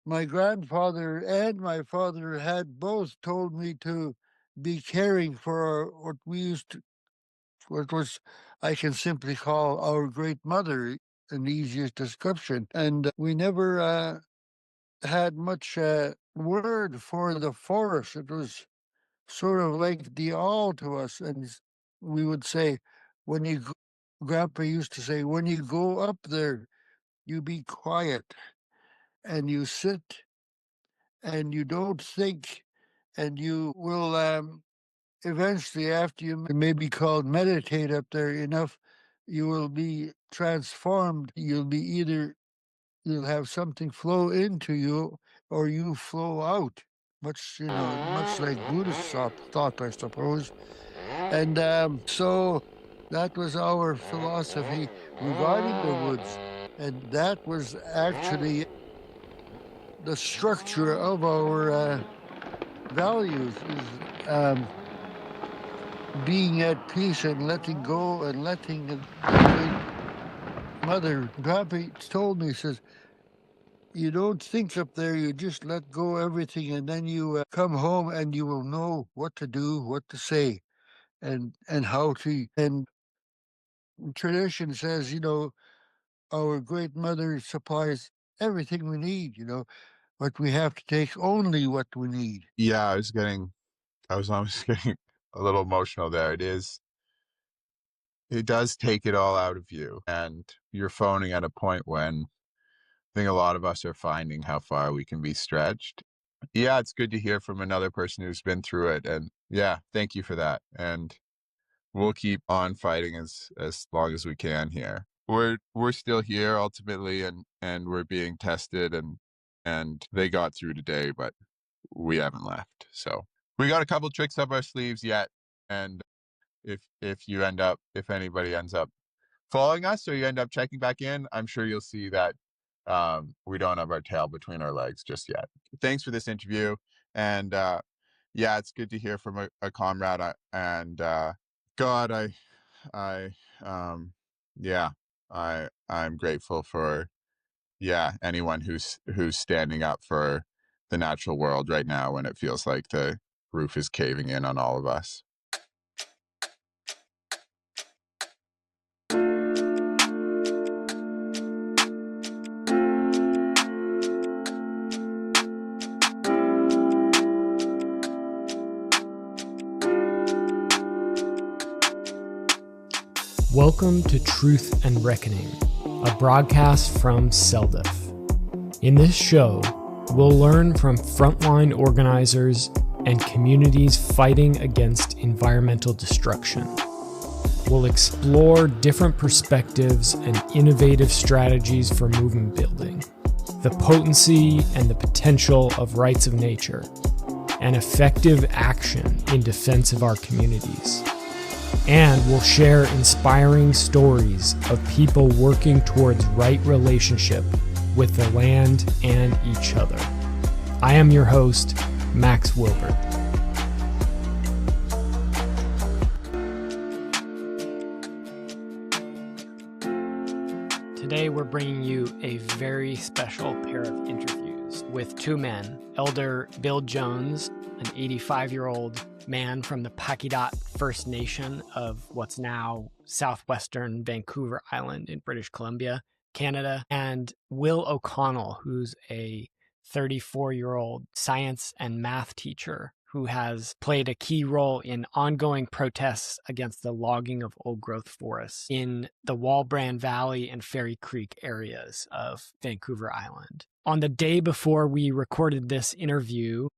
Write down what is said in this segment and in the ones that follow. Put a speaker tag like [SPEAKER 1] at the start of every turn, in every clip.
[SPEAKER 1] My grandfather and my father had both told me to be caring for what we used to, what was, I can simply call our great mother, an easiest description. And we never had much word for the forest. It was sort of like the all to us. And we would say, when you, Grandpa used to say, when you go up there, you be quiet and you sit and you don't think, and you will eventually, after you may be called meditate up there enough, you will be transformed. You'll be either, you'll have something flow into you or you flow out. Much, much like Buddhist thought, I suppose. And so that was our philosophy regarding the woods. And that was actually the structure of our values, is being at peace and letting go and letting the great mother, Grandpa told me, he says, you don't think up there, you just let go everything, and then you come home and you will know what to do, what to say, and how to. And tradition says, our great mother supplies everything we need, but we have to take only what we need.
[SPEAKER 2] Yeah, I was almost getting a little emotional there. It does take it all out of you. And you're phoning at a point when I think a lot of us are finding how far we can be stretched. Yeah, it's good to hear from another person who's been through it. And yeah, thank you for that. And we'll keep on fighting as long as we can here. We're still here ultimately, and we're being tested, and they got through today, but we haven't left. So we got a couple tricks up our sleeves yet. And if anybody ends up following us or you end up checking back in, I'm sure you'll see that we don't have our tail between our legs just yet. Thanks for this interview. And yeah, it's good to hear from a comrade. And God, I, yeah, I'm grateful for, yeah, anyone who's standing up for the natural world right now when it feels like the roof is caving in on all of us.
[SPEAKER 3] Welcome to Truth and Reckoning, a broadcast from CELDF. In this show, we'll learn from frontline organizers and communities fighting against environmental destruction. We'll explore different perspectives and innovative strategies for movement building, the potency and the potential of rights of nature, and effective action in defense of our communities. And we'll share inspiring stories of people working towards right relationship with the land and each other. I am your host, Max Wilbert. Today we're bringing you a very special pair of interviews with two men, Elder Bill Jones, an 85-year-old man from the Pacheedaht First Nation of what's now southwestern Vancouver Island in British Columbia, Canada, and Will O'Connell, who's a 34-year-old science and math teacher who has played a key role in ongoing protests against the logging of old-growth forests in the Walbrand Valley and Fairy Creek areas of Vancouver Island. On the day before we recorded this interview,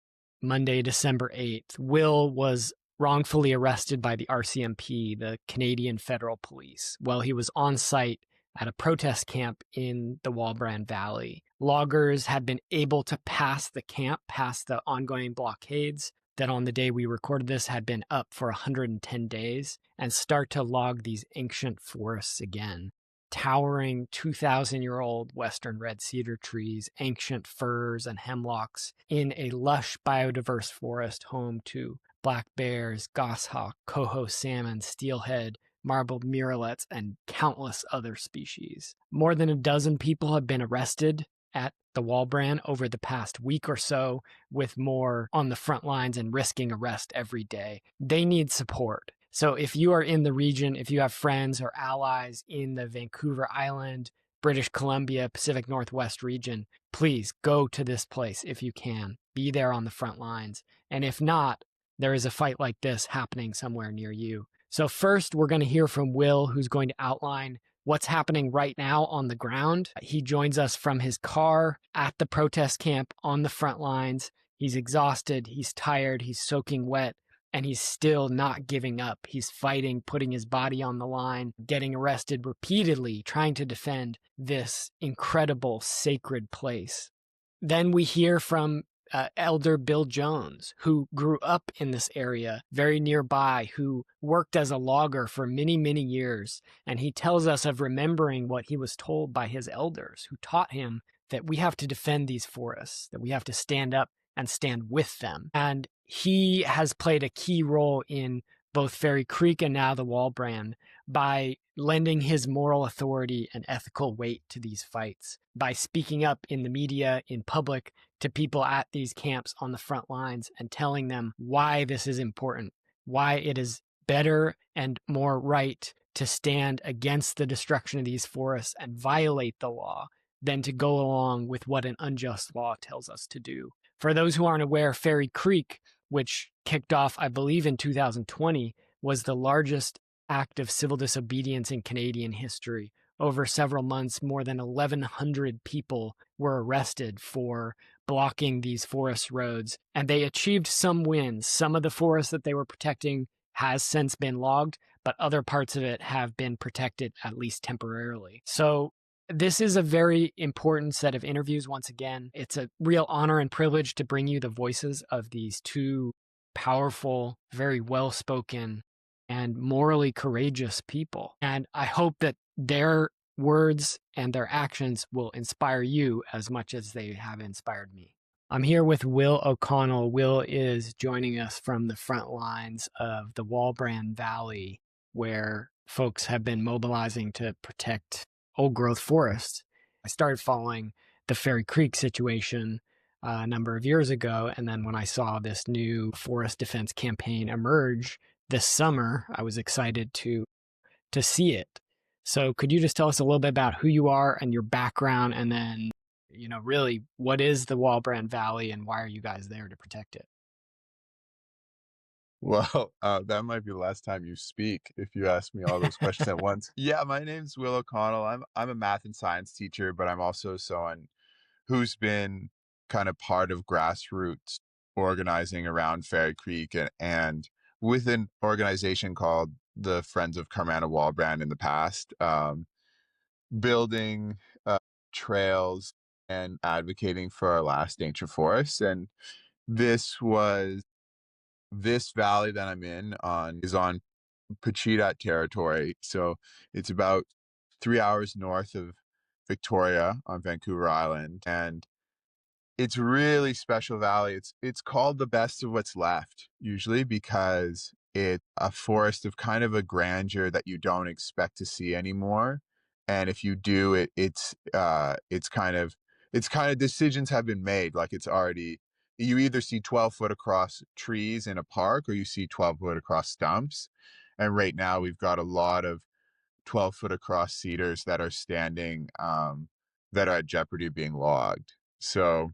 [SPEAKER 3] Monday, December 8th, Will was wrongfully arrested by the RCMP, the Canadian Federal Police, while he was on site at a protest camp in the Walbrand Valley. Loggers had been able to pass the camp, past the ongoing blockades that on the day we recorded this had been up for 110 days, and start to log these ancient forests again. Towering 2,000-year-old western red cedar trees, ancient firs and hemlocks in a lush biodiverse forest home to black bears, goshawk, coho salmon, steelhead, marbled murrelets, and countless other species. More than a dozen people have been arrested at the Walbran over the past week or so, with more on the front lines and risking arrest every day. They need support. So if you are in the region, if you have friends or allies in the Vancouver Island, British Columbia, Pacific Northwest region, please go to this place if you can. Be there on the front lines. And if not, there is a fight like this happening somewhere near you. So first, we're going to hear from Will, who's going to outline what's happening right now on the ground. He joins us from his car at the protest camp on the front lines. He's exhausted, he's tired, he's soaking wet, and he's still not giving up. He's fighting, putting his body on the line, getting arrested repeatedly, trying to defend this incredible sacred place. Then we hear from Elder Bill Jones, who grew up in this area very nearby, who worked as a logger for many, many years. And he tells us of remembering what he was told by his elders, who taught him that we have to defend these forests, that we have to stand up and stand with them. And he has played a key role in both Fairy Creek and now the Walbran by lending his moral authority and ethical weight to these fights, by speaking up in the media, in public, to people at these camps on the front lines and telling them why this is important, why it is better and more right to stand against the destruction of these forests and violate the law than to go along with what an unjust law tells us to do. For those who aren't aware, Fairy Creek, which kicked off, I believe, in 2020, was the largest act of civil disobedience in Canadian history. Over several months, more than 1,100 people were arrested for blocking these forest roads, and they achieved some wins. Some of the forest that they were protecting has since been logged, but other parts of it have been protected, at least temporarily. So this is a very important set of interviews. Once again, it's a real honor and privilege to bring you the voices of these two powerful, very well-spoken, and morally courageous people. And I hope that their words and their actions will inspire you as much as they have inspired me. I'm here with Will O'Connell. Will is joining us from the front lines of the Walbran Valley, where folks have been mobilizing to protect old growth forests. I started following the Fairy Creek situation a number of years ago, and then when I saw this new forest defense campaign emerge this summer, I was excited to see it. So could you just tell us a little bit about who you are and your background, and then, really, what is the Walbran Valley and why are you guys there to protect it?
[SPEAKER 2] Well, that might be the last time you speak if you ask me all those questions at once. Yeah, my name's Will O'Connell. I'm a math and science teacher, but I'm also someone who's been kind of part of grassroots organizing around Fairy Creek and with an organization called the Friends of Carmanah Walbran in the past, building trails and advocating for our last ancient forests. And this valley that I'm in is on Pacheedaht territory. So it's about 3 hours north of Victoria on Vancouver Island. And it's a really special valley. It's called the best of what's left, usually because it's a forest of kind of a grandeur that you don't expect to see anymore. And if you do, it's kind of decisions have been made. Like you either see 12-foot across trees in a park or you see 12-foot across stumps. And right now we've got a lot of 12-foot across cedars that are standing, that are at jeopardy of being logged. So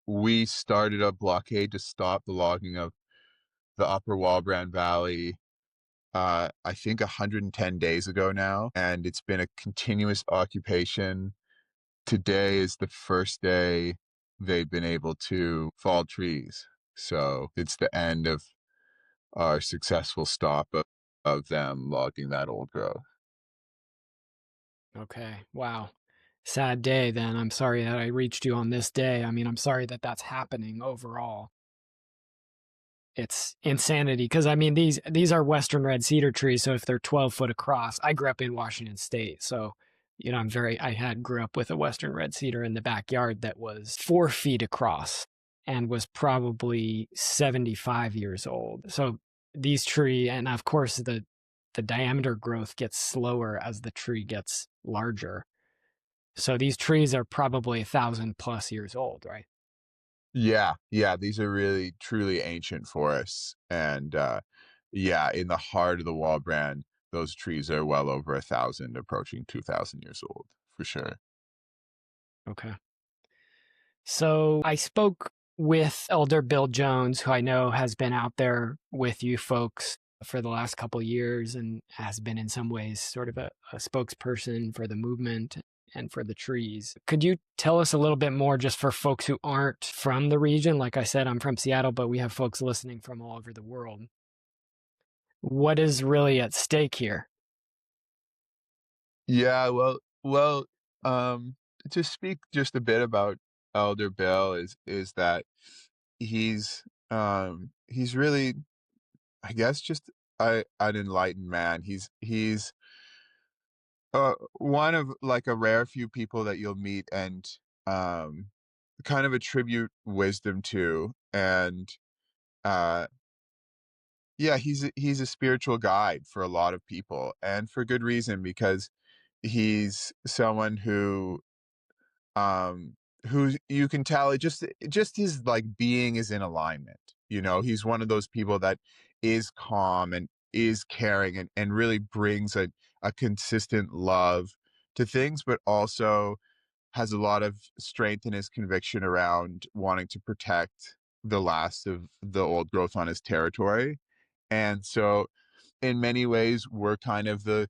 [SPEAKER 2] we started a blockade to stop the logging of the Upper Walbran Valley, I think 110 days ago now, and it's been a continuous occupation. Today is the first day they've been able to fall trees. So it's the end of our successful stop of them logging that old growth.
[SPEAKER 3] Okay, wow. Sad day then. I'm sorry that I reached you on this day. I mean, I'm sorry that that's happening overall. It's insanity because I mean these are western red cedar trees, so if they're 12-foot across, I grew up in Washington State, so grew up with a western red cedar in the backyard that was 4 feet across and was probably 75 years old. So these tree, and of course the diameter growth gets slower as the tree gets larger. So these trees are probably 1,000+ years old, right?
[SPEAKER 2] Yeah, yeah, these are really truly ancient forests, and yeah, in the heart of the wall brand, those trees are well over 1,000, approaching 2,000 years old for sure.
[SPEAKER 3] Okay. So I spoke with Elder Bill Jones, who I know has been out there with you folks for the last couple years and has been in some ways sort of a spokesperson for the movement and for the trees. Could you tell us a little bit more just for folks who aren't from the region? Like I said, I'm from Seattle, but we have folks listening from all over the world. What is really at stake here?
[SPEAKER 2] Yeah, well, um, to speak just a bit about Elder Bill is that he's really, I guess, just an enlightened man. He's one of like a rare few people that you'll meet and um kind of attribute wisdom to, and uh yeah, he's a spiritual guide for a lot of people, and for good reason, because he's someone um who you can tell it just his like being is in alignment. He's one of those people that is calm and is caring, and really brings a consistent love to things, but also has a lot of strength in his conviction around wanting to protect the last of the old growth on his territory. And so in many ways, we're kind of the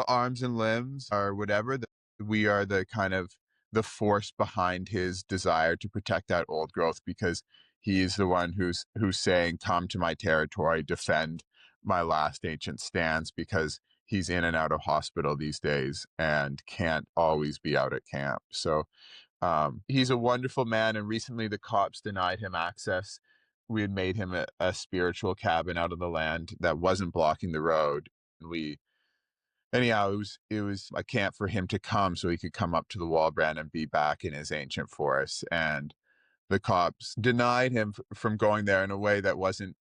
[SPEAKER 2] arms and limbs or whatever. We are the kind of the force behind his desire to protect that old growth, because he is the one who's saying, "Come to my territory, defend my last ancient stands," because he's in and out of hospital these days and can't always be out at camp. So he's a wonderful man, and recently the cops denied him access. We had made him a spiritual cabin out of the land that wasn't blocking the road. We Anyhow, it was a camp for him to come so he could come up to the Wallbrand and be back in his ancient forest. And the cops denied him from going there in a way that wasn't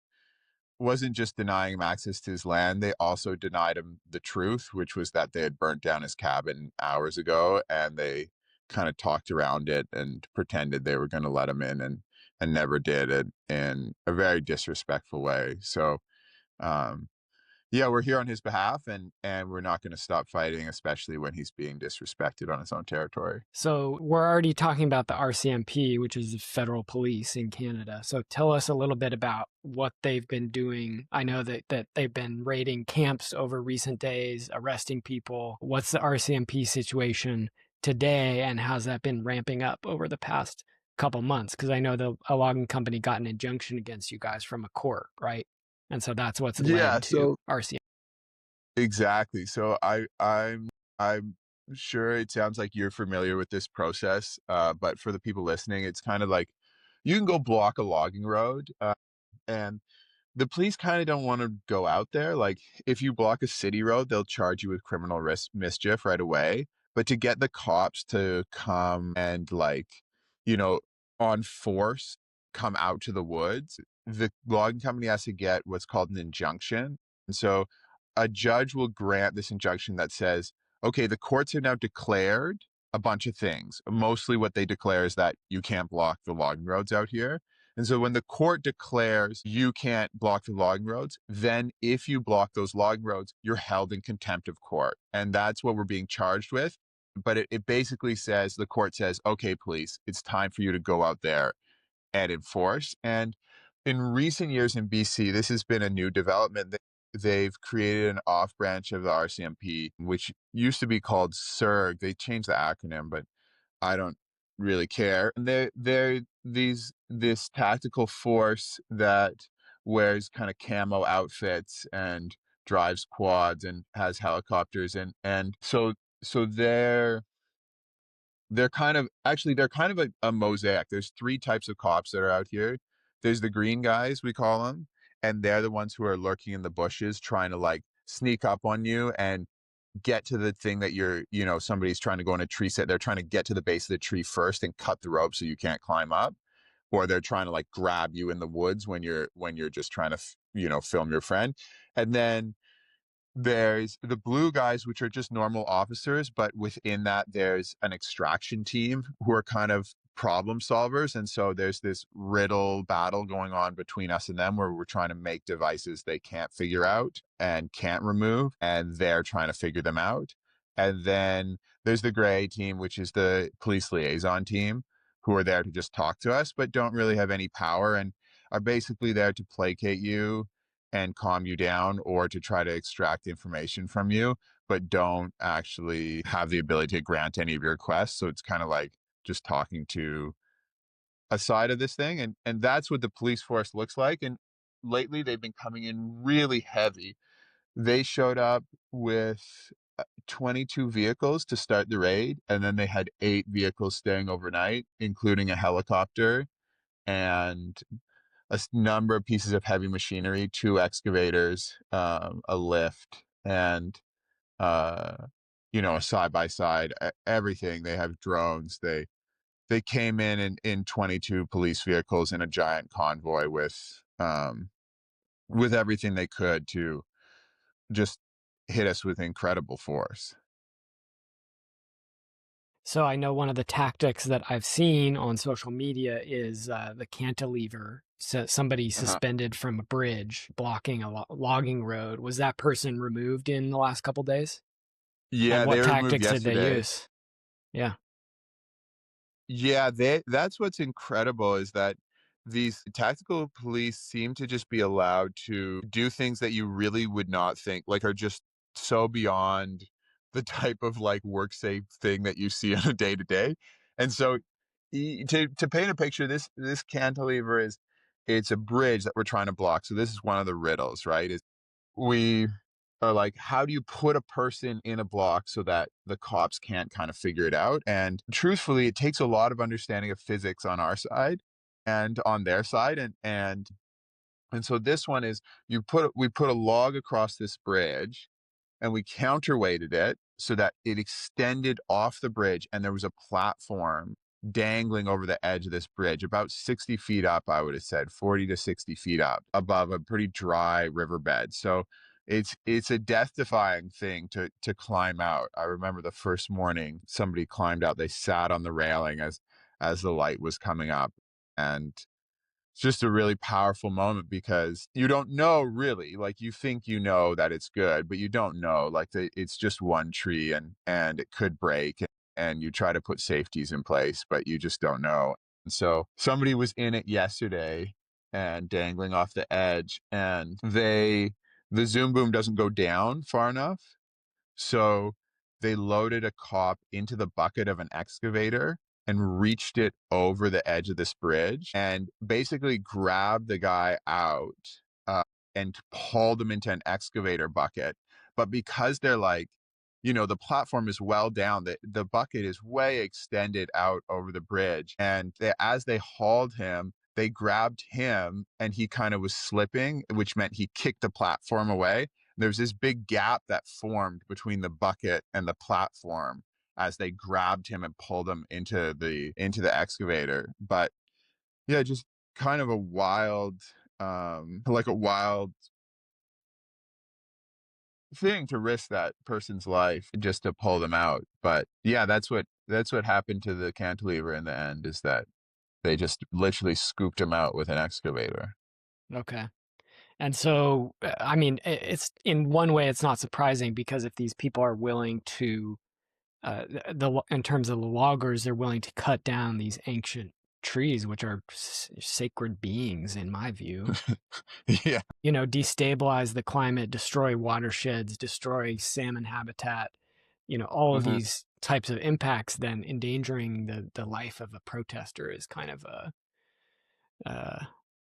[SPEAKER 2] just denying him access to his land. They also denied him the truth, which was that they had burnt down his cabin hours ago, and they kind of talked around it and pretended they were going to let him in, and never did it in a very disrespectful way. So um, yeah, we're here on his behalf, and we're not going to stop fighting, especially when he's being disrespected on his own territory.
[SPEAKER 3] So we're already talking about the RCMP, which is the federal police in Canada. So tell us a little bit about what they've been doing. I know that they've been raiding camps over recent days, arresting people. What's the RCMP situation today, and how's that been ramping up over the past couple months? Because I know a logging company got an injunction against you guys from a court, right? And so that's what's
[SPEAKER 2] Yeah,
[SPEAKER 3] led to
[SPEAKER 2] so
[SPEAKER 3] RCMP.
[SPEAKER 2] exactly. So I'm sure it sounds like you're familiar with this process, but for the people listening, it's kind of like you can go block a logging road, and the police kind of don't want to go out there. Like, if you block a city road, they'll charge you with criminal risk mischief right away. But to get the cops to come and, like, you know, on force, come out to the woods, the logging company has to get what's called an injunction. And so a judge will grant this injunction that says, okay, the courts have now declared a bunch of things. Mostly what they declare is that you can't block the logging roads out here. And so when the court declares you can't block the logging roads, then if you block those logging roads, you're held in contempt of court. And that's what we're being charged with. But it basically says, the court says, okay, police, it's time for you to go out there and enforce. And in recent years in BC, this has been a new development. They've created an off branch of the RCMP, which used to be called SERG. They changed the acronym, but I don't really care. And they're this tactical force that wears kind of camo outfits and drives quads and has helicopters, and so they're kind of a mosaic. There's three types of cops that are out here. There's the green guys, we call them, and they're the ones who are lurking in the bushes trying to like sneak up on you and get to the thing that somebody's trying to go in a tree set. They're trying to get to the base of the tree first and cut the rope so you can't climb up. Or they're trying to like grab you in the woods when you're just trying to, film your friend. And then There's the blue guys, which are just normal officers, but within that, there's an extraction team who are kind of problem solvers. And so there's this riddle battle going on between us and them where we're trying to make devices they can't figure out and can't remove, and they're trying to figure them out. And then there's the gray team, which is the police liaison team, who are there to just talk to us, but don't really have any power and are basically there to placate you and calm you down or to try to extract information from you, but don't actually have the ability to grant any of your requests. So it's kind of like just talking to a side of this thing. And that's what the police force looks like. And lately they've been coming in really heavy. They showed up with 22 vehicles to start the raid, and then they had 8 vehicles staying overnight, including a helicopter and number of pieces of heavy machinery, 2 excavators, a lift, and uh, a side by side, everything. They have drones. They came in 22 police vehicles in a giant convoy with everything they could to just hit us with incredible force.
[SPEAKER 3] So I know one of the tactics that I've seen on social media is the cantilever. So somebody
[SPEAKER 2] Uh-huh.
[SPEAKER 3] suspended from a bridge blocking a logging road. Was that person removed in the last couple days? And
[SPEAKER 2] Yeah,
[SPEAKER 3] what
[SPEAKER 2] they were removed
[SPEAKER 3] tactics did they
[SPEAKER 2] yesterday.
[SPEAKER 3] use? Yeah.
[SPEAKER 2] Yeah, that's what's incredible is that these tactical police seem to just be allowed to do things that you really would not think like are just so beyond the type of like work safe thing that you see on a day to day. And so to paint a picture, this cantilever is it's a bridge that we're trying to block. So this is one of the riddles, right? We are like, how do you put a person in a block so that the cops can't kind of figure it out? And truthfully, it takes a lot of understanding of physics on our side and on their side. And so this one is we put a log across this bridge and we counterweighted it so that it extended off the bridge and there was a platform dangling over the edge of this bridge about 60 feet up, I would have said 40 to 60 feet up above a pretty dry riverbed. So it's a death defying thing to climb out. I remember the first morning somebody climbed out, they sat on the railing as the light was coming up, and it's just a really powerful moment because you don't know really, like you think you know that it's good, but you don't know, like it's just one tree and it could break, and you try to put safeties in place, but you just don't know. And so somebody was in it yesterday and dangling off the edge, and the zoom boom doesn't go down far enough, so they loaded a cop into the bucket of an excavator and reached it over the edge of this bridge and basically grabbed the guy out uh, and hauled him into an excavator bucket. But because they're like, the platform is well down, the bucket is way extended out over the bridge. And as they hauled him, they grabbed him and he kind of was slipping, which meant he kicked the platform away. There's this big gap that formed between the bucket and the platform as they grabbed him and pulled him into the excavator. But yeah, just kind of a wild like a wild thing to risk that person's life just to pull them out. But yeah, that's what happened to the cantilever in the end, is that they just literally scooped him out with an excavator.
[SPEAKER 3] Okay. And so, I mean, it's in one way, it's not surprising because if these people are willing to, in terms of the loggers, they're willing to cut down these ancient trees, which are sacred beings, in my view.
[SPEAKER 2] Yeah.
[SPEAKER 3] Destabilize the climate, destroy watersheds, destroy salmon habitat, all of
[SPEAKER 2] Mhm.
[SPEAKER 3] these types of impacts, then endangering the life of a protester is kind of uh,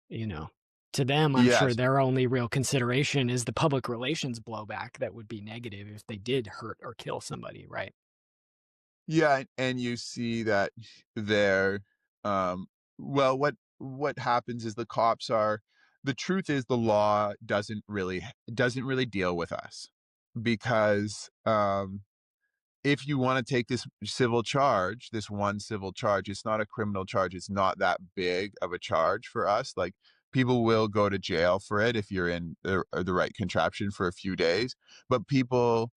[SPEAKER 3] you know, to them, I'm sure
[SPEAKER 2] Yes.
[SPEAKER 3] their only real consideration is the public relations blowback that would be negative if they did hurt or kill somebody, right?
[SPEAKER 2] Yeah, and you see that there, well, what happens is the truth is the law doesn't really deal with us because, if you wanna take this one civil charge, it's not a criminal charge, it's not that big of a charge for us, like, People will go to jail for it if you're in the right contraption for a few days. But people,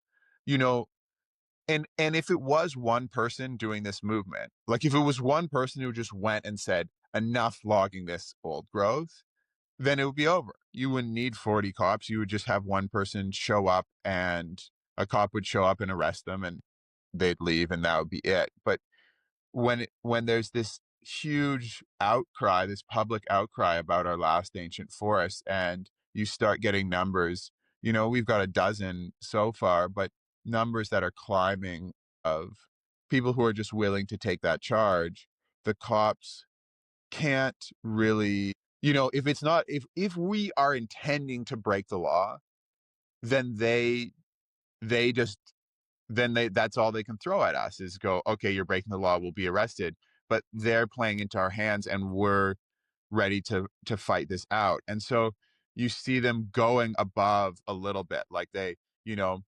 [SPEAKER 2] you know, and if it was one person doing this movement, like if it was one person who just went and said, enough logging this old growth, then it would be over. You wouldn't need 40 cops. You would just have one person show up, and a cop would show up and arrest them, and they'd leave, and that would be it. But when there's this huge outcry, this public outcry about our last ancient forests, and you start getting numbers, we've got a dozen so far, but numbers that are climbing of people who are just willing to take that charge, the cops can't really, if it's not, if we are intending to break the law, then they just that's all they can throw at us is go, okay, you're breaking the law, we'll be arrested. But they're playing into our hands, and we're ready to fight this out. And so you see them going above a little bit, like you know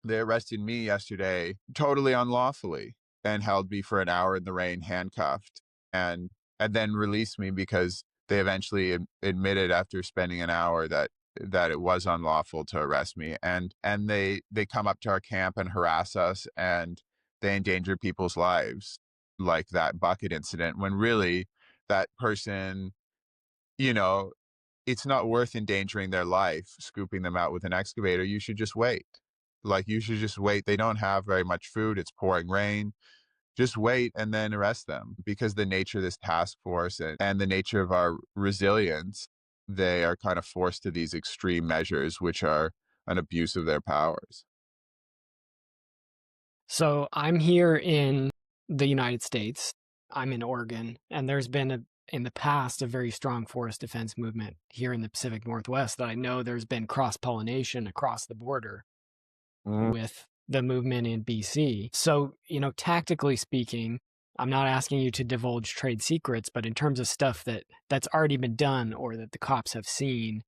[SPEAKER 2] they arrested me yesterday totally unlawfully and held me for an hour in the rain, handcuffed, and and then released me because they eventually admitted after spending an hour that it was unlawful to arrest me. And they come up to our camp and harass us, and they endanger people's lives, like that bucket incident, when really that person, you know it's not worth endangering their life, scooping them out with an excavator. You should just wait. Like, you should just wait. They don't have very much food. It's pouring rain. Just wait and then arrest them, because the nature of this task force and the nature of our resilience, they are kind of forced to these extreme measures, which are an abuse of their powers.
[SPEAKER 3] So I'm here in the United States. I'm in Oregon, and there's been in the past a very strong forest defense movement here in the Pacific Northwest that I know there's been cross-pollination across the border with the movement in BC. So, tactically speaking, I'm not asking you to divulge trade secrets, but in terms of stuff that's already been done or that the cops have seen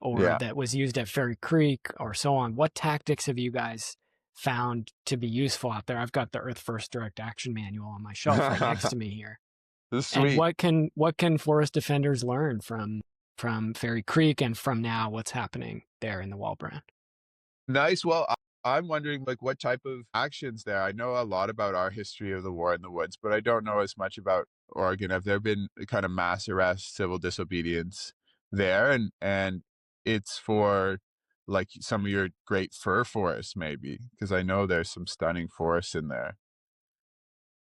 [SPEAKER 3] or
[SPEAKER 2] Yeah.
[SPEAKER 3] that was used at Fairy Creek or so on, what tactics have you guys found to be useful out there? I've got the Earth First Direct Action Manual on my shelf right next to me here.
[SPEAKER 2] Sweet.
[SPEAKER 3] And what can forest defenders learn from Fairy Creek and from now what's happening there in the Walbrand?
[SPEAKER 2] Nice. Well, I'm wondering, like, what type of actions there. I know a lot about our history of the war in the woods, but I don't know as much about Oregon. Have there been kind of mass arrests, civil disobedience there? And it's for, like, some of your great fir forests, maybe, because I know there's some stunning forests in there.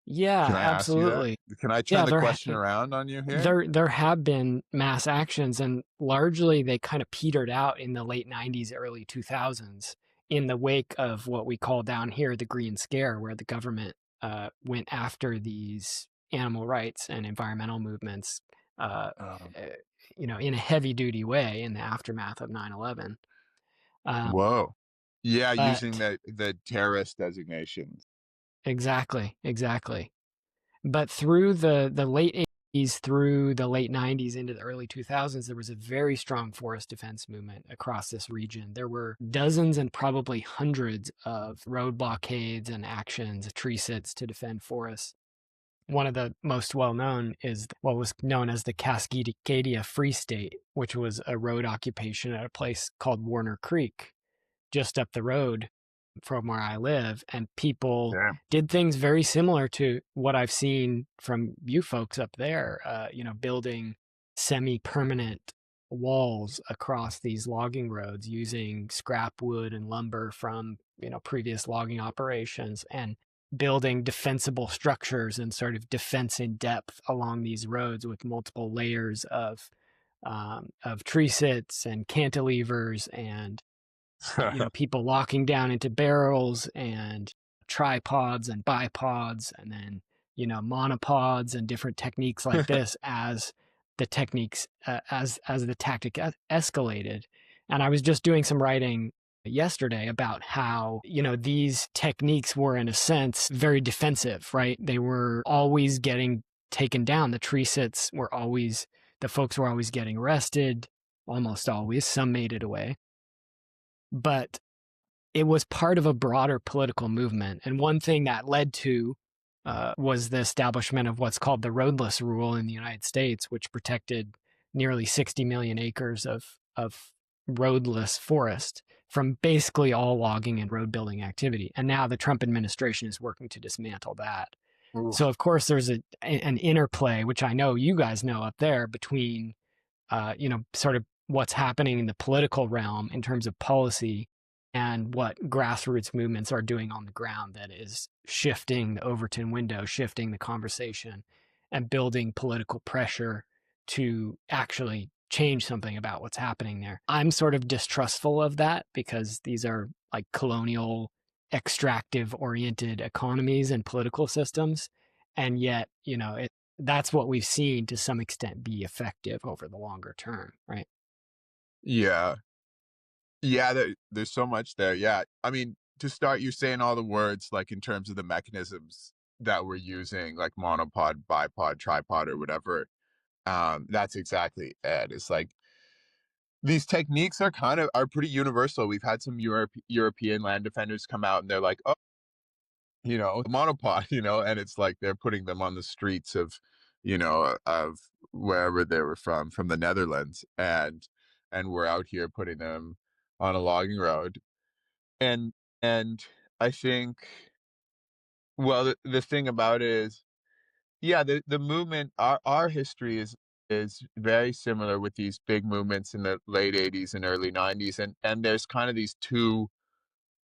[SPEAKER 3] Yeah,
[SPEAKER 2] Can I ask you that?
[SPEAKER 3] absolutely.
[SPEAKER 2] Can I
[SPEAKER 3] Yeah,
[SPEAKER 2] turn the question around on you here?
[SPEAKER 3] there have been mass actions, and largely they kind of petered out in the late 90s, early 2000s in the wake of what we call down here the Green Scare, where the government went after these animal rights and environmental movements, in a heavy duty way in the aftermath of 9/11.
[SPEAKER 2] Whoa. Yeah, using
[SPEAKER 3] But
[SPEAKER 2] the terrorist designations.
[SPEAKER 3] exactly. But through the late 80s, through the late 90s into the early 2000s, there was a very strong forest defense movement across this region. There were dozens and probably hundreds of road blockades and actions, tree sits to defend forests. One of the most well-known is what was known as the Cascadia Free State, which was a road occupation at a place called Warner Creek, just up the road from where I live, and people did things very similar to what I've seen from you folks up there, building semi-permanent walls across these logging roads using scrap wood and lumber from, previous logging operations, and building defensible structures and sort of defense in depth along these roads with multiple layers of tree sits and cantilevers and people locking down into barrels and tripods and bipods and then, monopods and different techniques like this as the techniques, as the tactic escalated. And I was just doing some writing yesterday about how, these techniques were in a sense very defensive, right? They were always getting taken down. The tree sits were always, the folks were always getting arrested, almost always. Some made it away. But it was part of a broader political movement. And one thing that led to was the establishment of what's called the roadless rule in the United States, which protected nearly 60 million acres of roadless forest from basically all logging and road building activity. And now the Trump administration is working to dismantle that.
[SPEAKER 1] Oof.
[SPEAKER 3] So of course there's an interplay, which I know you guys know up there, between sort of what's happening in the political realm in terms of policy and what grassroots movements are doing on the ground that is shifting the Overton window, shifting the conversation, and building political pressure to actually change something about what's happening there. I'm sort of distrustful of that because these are like colonial, extractive oriented economies and political systems. And yet, that's what we've seen to some extent be effective over the longer term, right?
[SPEAKER 2] Yeah. Yeah, there's so much there. Yeah. I mean, to start, you're saying all the words like in terms of the mechanisms that we're using, like monopod, bipod, tripod, or whatever. That's exactly it. It's like these techniques are pretty universal. We've had some European land defenders come out and they're like, oh, monopod, and it's like they're putting them on the streets of wherever they were from the Netherlands, and we're out here putting them on a logging road. And and I think, well, the thing about it is, yeah, the movement, our history is very similar with these big movements in the late 80s and early 90s, and there's kind of these two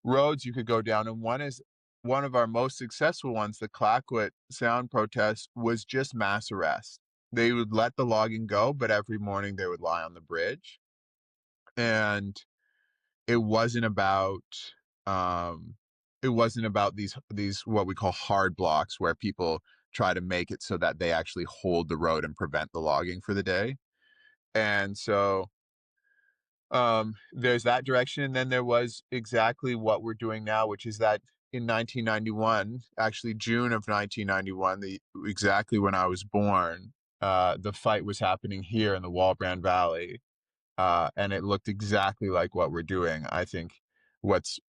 [SPEAKER 2] roads you could go down, and one of our most successful ones, the Clayoquot Sound protest, was just mass arrest. They would let the logging go, but every morning they would lie on the bridge. And it wasn't about um it wasn't about these what we call hard blocks where people try to make it so that they actually hold the road and prevent the logging for the day. And so there's that direction. And then there was exactly what we're doing now, which is that in 1991, actually June of 1991, exactly when I was born, the fight was happening here in the Walbrand Valley, and it looked exactly like what we're doing. I think what's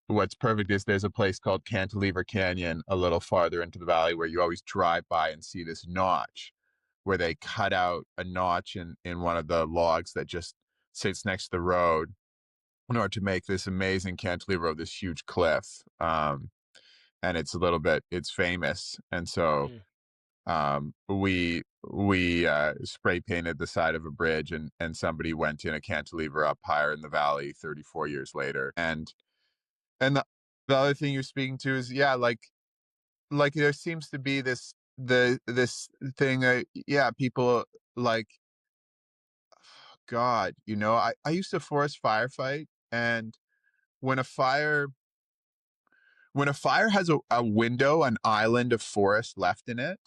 [SPEAKER 2] perfect is there's a place called Cantilever Canyon a little farther into the valley where you always drive by and see this notch where they cut out a notch in one of the logs that just sits next to the road in order to make this amazing cantilever of this huge cliff. And it's famous. And so we spray painted the side of a bridge, and somebody went in a cantilever up higher in the valley 34 years later. And the other thing you're speaking to is, yeah, like there seems to be this thing that, yeah, people like, God, I used to forest firefight, and when a fire when a fire has a window, an island of forest left in it,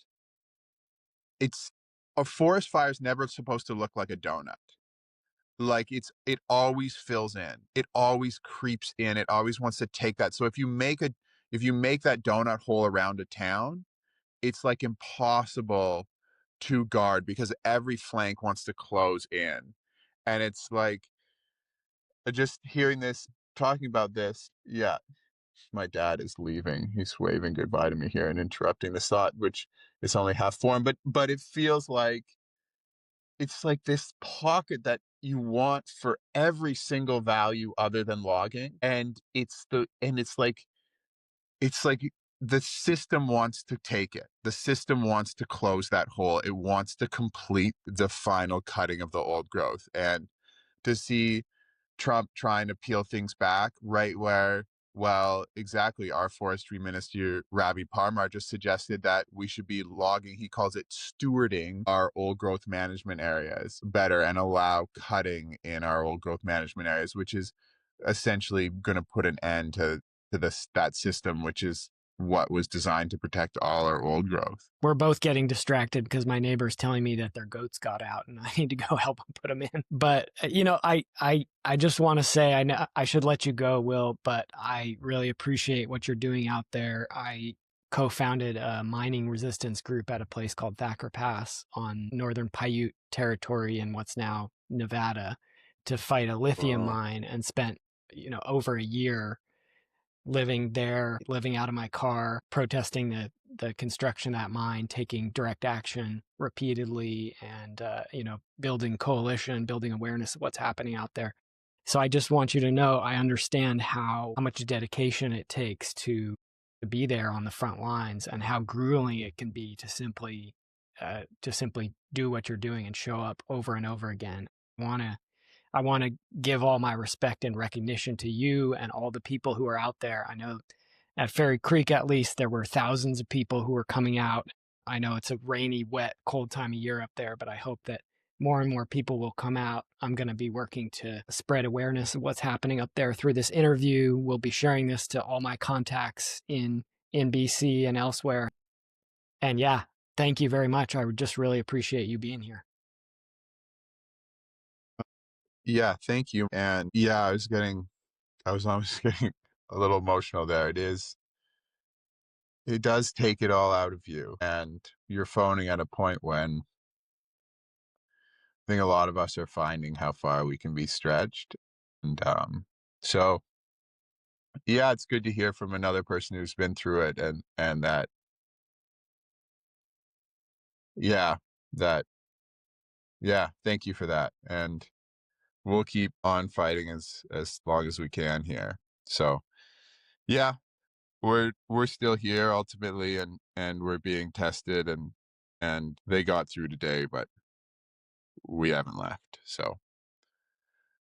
[SPEAKER 2] it's a forest fire is never supposed to look like a donut. Like it always fills in. It always creeps in. It always wants to take that. So if you make that donut hole around a town, it's like impossible to guard because every flank wants to close in. And it's like just hearing this, talking about this, yeah, my dad is leaving. He's waving goodbye to me here and interrupting the thought, which is only half formed. But it feels like it's like this pocket that you want for every single value other than logging. And it's like the system wants to take it. The system wants to close that hole. It wants to complete the final cutting of the old growth. And to see Trump trying to peel things back right where, well, exactly, our forestry minister, Ravi Parmar, just suggested that we should be logging, he calls it stewarding our old growth management areas better and allow cutting in our old growth management areas, which is essentially going to put an end to that system, which is what was designed to protect all our old growth.
[SPEAKER 3] We're both getting distracted because my neighbor's telling me that their goats got out and I need to go help them put them in. But, I just want to say, I know I should let you go, Will, but I really appreciate what you're doing out there. I co-founded a mining resistance group at a place called Thacker Pass on northern Paiute territory in what's now Nevada to fight a lithium mine, and spent, over a year living there, living out of my car, protesting the construction of that mine, taking direct action repeatedly, and building coalition, building awareness of what's happening out there. So I just want you to know I understand how much dedication it takes to be there on the front lines, and how grueling it can be to simply do what you're doing and show up over and over again. I want to give all my respect and recognition to you and all the people who are out there. I know at Fairy Creek, at least, there were thousands of people who were coming out. I know it's a rainy, wet, cold time of year up there, but I hope that more and more people will come out. I'm going to be working to spread awareness of what's happening up there through this interview. We'll be sharing this to all my contacts in BC and elsewhere. And yeah, thank you very much. I would just really appreciate you being here.
[SPEAKER 2] Yeah, thank you. And yeah, I was almost getting a little emotional there. It does take it all out of you. And you're phoning at a point when I think a lot of us are finding how far we can be stretched. And so yeah, it's good to hear from another person who's been through it, and that thank you for that. And we'll keep on fighting as long as we can here. So yeah, we're still here ultimately, and we're being tested, and they got through today, but we haven't left. So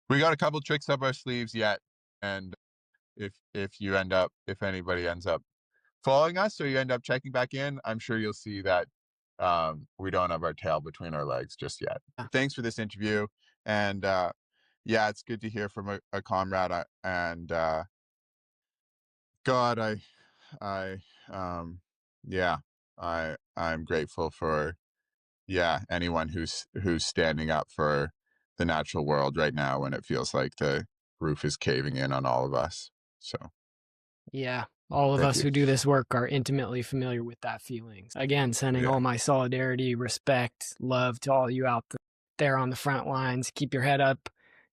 [SPEAKER 2] we got a couple tricks up our sleeves yet. And if anybody ends up following us, or you end up checking back in, I'm sure you'll see that we don't have our tail between our legs just yet. Thanks for this interview. And yeah, it's good to hear from a comrade. God, I'm grateful for anyone who's standing up for the natural world right now when it feels like the roof is caving in on all of us. So
[SPEAKER 3] yeah, all of us who do this work are intimately familiar with that feeling. Again, sending all my solidarity, respect, love to all you out there on the front lines. Keep your head up,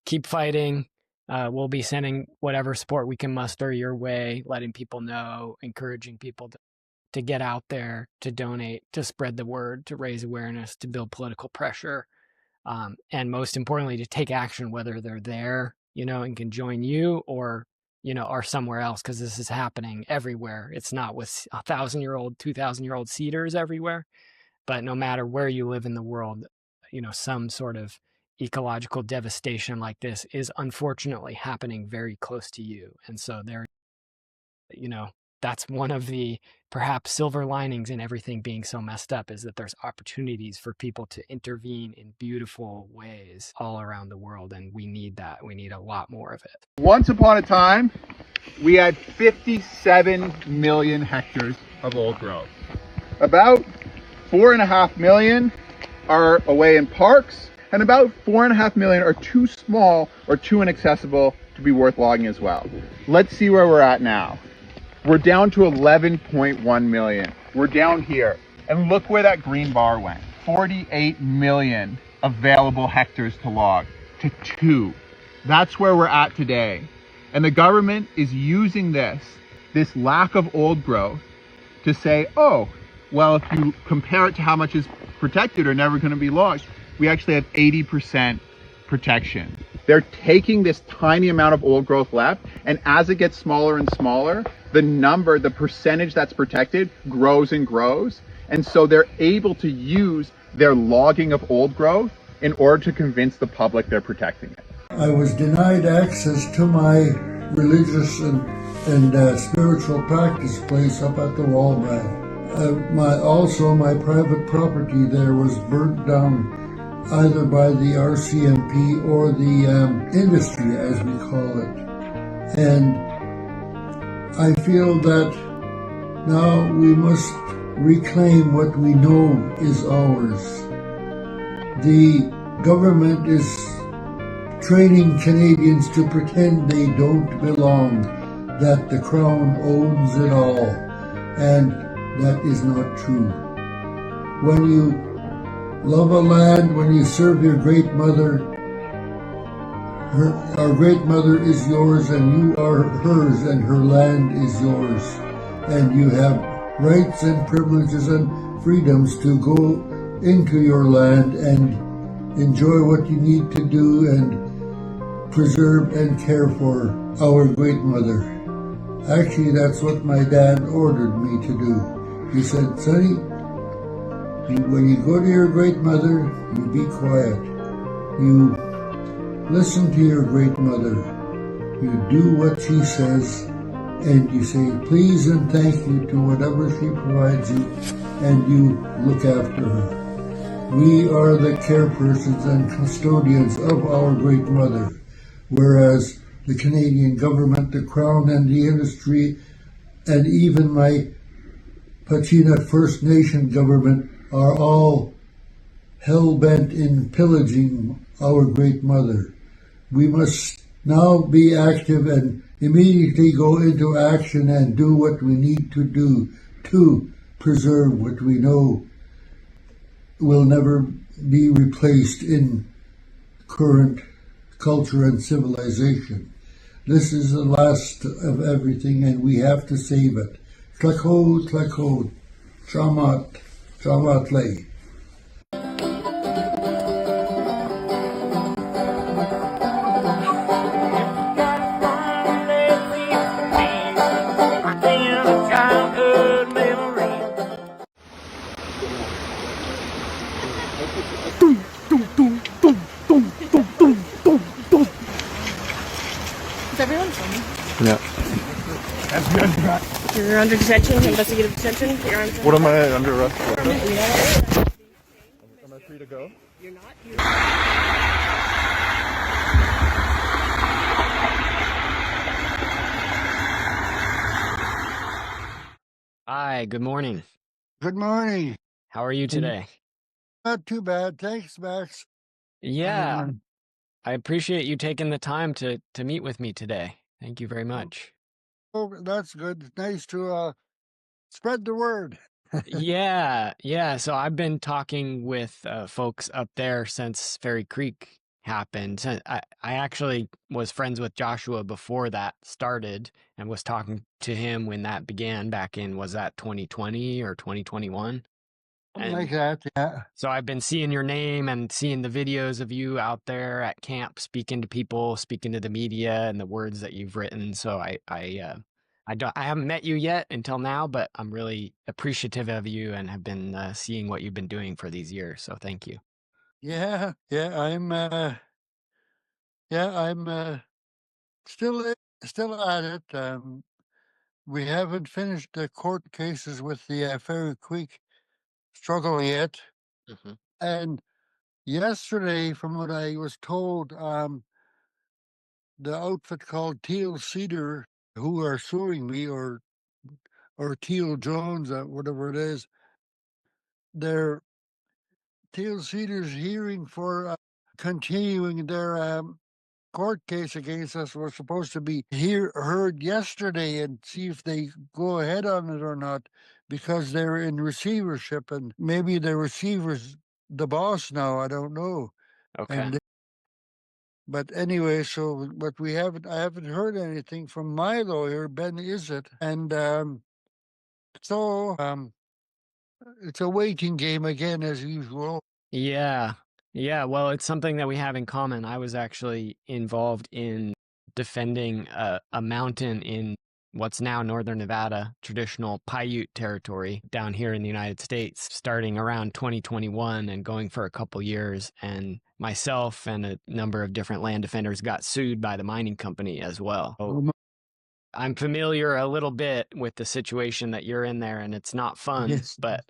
[SPEAKER 3] keep fighting. We'll be sending whatever support we can muster your way, letting people know, encouraging people to get out there, to donate, to spread the word, to raise awareness, to build political pressure, and most importantly, to take action, whether they're there, and can join you, or are somewhere else, because this is happening everywhere. It's not with 1,000-year-old, 2,000-year-old cedars everywhere, but no matter where you live in the world, some sort of ecological devastation like this is unfortunately happening very close to you. And so that's one of the perhaps silver linings in everything being so messed up, is that there's opportunities for people to intervene in beautiful ways all around the world. And we need that. We need a lot more of it.
[SPEAKER 4] Once upon a time, we had 57 million hectares of old growth. About 4.5 million are away in parks, and about 4.5 million are too small or too inaccessible to be worth logging as well. Let's see where we're at now. We're down to 11.1 million. We're down here. And look where that green bar went. 48 million available hectares to log to 2. That's where we're at today. And the government is using this lack of old growth to say, oh, well, if you compare it to how much is protected or never going to be logged, we actually have 80% protection. They're taking this tiny amount of old growth left, and as it gets smaller and smaller, the percentage that's protected grows and grows. And so they're able to use their logging of old growth in order to convince the public they're protecting it.
[SPEAKER 1] I was denied access to my religious and spiritual practice place up at the Wallbrand. My private property there was burnt down either by the RCMP or the industry, as we call it. And I feel that now we must reclaim what we know is ours. The government is training Canadians to pretend they don't belong, that the Crown owns it all, and that is not true. When you love a land, when you serve your great mother, our great mother is yours and you are hers, and her land is yours, and you have rights and privileges and freedoms to go into your land and enjoy what you need to do and preserve and care for our great mother. Actually, that's what my dad ordered me to do. He said, "Sonny, when you go to your great mother, you be quiet. You listen to your great mother. You do what she says, and you say please and thank you to whatever she provides you, and you look after her. We are the care persons and custodians of our great mother, whereas the Canadian government, the Crown, and the industry, and even my Pacheedaht First Nation government are all hell-bent in pillaging our great mother. We must now be active and immediately go into action and do what we need to do to preserve what we know will never be replaced in current culture and civilization. This is the last of everything, and we have to save it. Tlako, tlako, chamat, chamatle.
[SPEAKER 5] Is everyone filming?
[SPEAKER 2] Yeah.
[SPEAKER 5] That's good. You're under detention, investigative detention. You're under
[SPEAKER 2] What am I under arrest for?
[SPEAKER 5] Am
[SPEAKER 2] I free to go?
[SPEAKER 5] You're not.
[SPEAKER 3] Hi, good morning.
[SPEAKER 1] Good morning.
[SPEAKER 3] How are you today?
[SPEAKER 1] Not too bad. Thanks, Max.
[SPEAKER 3] Yeah, I appreciate you taking the time to meet with me today. Thank you very much.
[SPEAKER 1] Oh, that's good. Nice to spread the word.
[SPEAKER 3] Yeah. So I've been talking with folks up there since Fairy Creek happened. I actually was friends with Joshua before that started and was talking to him when that began back in, was that 2020 or 2021?
[SPEAKER 1] Something like
[SPEAKER 3] And
[SPEAKER 1] that, yeah.
[SPEAKER 3] so I've been seeing your name and seeing the videos of you out there at camp, speaking to people, speaking to the media, and the words that you've written. So I haven't met you yet until now, but I'm really appreciative of you and have been seeing what you've been doing for these years. So thank you.
[SPEAKER 1] Yeah, I'm still at it. We haven't finished the court cases with the Fairy Creek struggle yet.
[SPEAKER 3] Mm-hmm.
[SPEAKER 1] And yesterday, from what I was told, the outfit called Teal Cedar, who are suing me, or Teal Jones, whatever it is, they're Teal Cedar's hearing for continuing their court case against us was supposed to be heard yesterday, and see if they go ahead on it or not, because they're in receivership, and maybe the receiver's the boss now. I don't know.
[SPEAKER 3] Okay.
[SPEAKER 1] And but anyway, but I haven't heard anything from my lawyer, Ben Izzet, and so it's a waiting game again, as usual.
[SPEAKER 3] Yeah. Well, it's something that we have in common. I was actually involved in defending a mountain in what's now Northern Nevada, traditional Paiute territory down here in the United States, starting around 2021 and going for a couple years. And myself and a number of different land defenders got sued by the mining company as well. So I'm familiar a little bit with the situation that you're in there, and it's not fun.
[SPEAKER 1] Yes.
[SPEAKER 3] But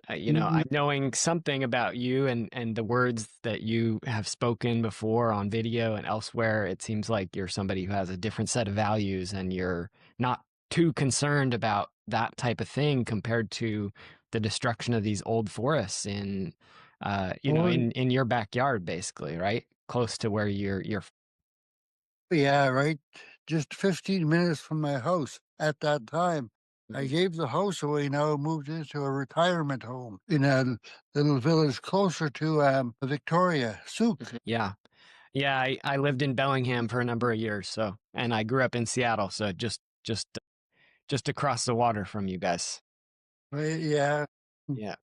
[SPEAKER 3] knowing something about you and the words that you have spoken before on video and elsewhere, it seems like you're somebody who has a different set of values, and you're not too concerned about that type of thing compared to the destruction of these old forests in your backyard, basically, right? Close to where you're.
[SPEAKER 1] Yeah, right. Just 15 minutes from my house at that time. I gave the house away now, moved into a retirement home in a little village closer to Victoria, Souk.
[SPEAKER 3] Yeah. I lived in Bellingham for a number of years, and I grew up in Seattle, so just across the water from you guys.
[SPEAKER 1] Yeah.
[SPEAKER 3] Yeah.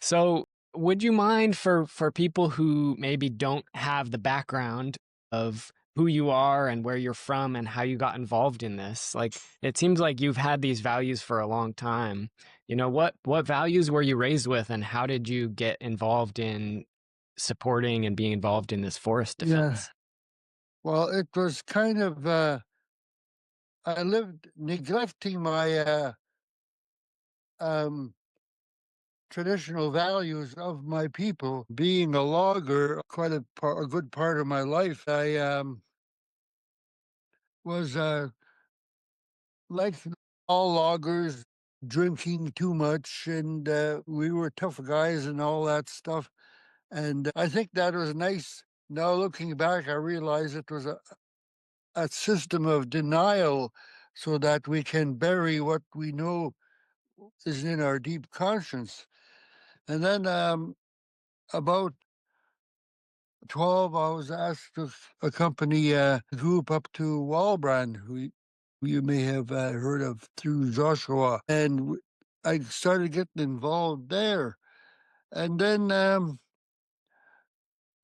[SPEAKER 3] So, would you mind for people who maybe don't have the background of who you are and where you're from and how you got involved in this? Like, it seems like you've had these values for a long time. You know, what values were you raised with, and how did you get involved in supporting and being involved in this forest
[SPEAKER 1] Yeah.
[SPEAKER 3] defense?
[SPEAKER 1] Well, it was kind of I lived neglecting my um traditional values of my people. Being a logger, quite a good part of my life, I was like all loggers, drinking too much, and we were tough guys and all that stuff. And I think that was nice. Now looking back, I realize it was a system of denial so that we can bury what we know is in our deep conscience. And then about 12, I was asked to accompany a group up to Walbrand, who you may have heard of through Joshua. And I started getting involved there. And then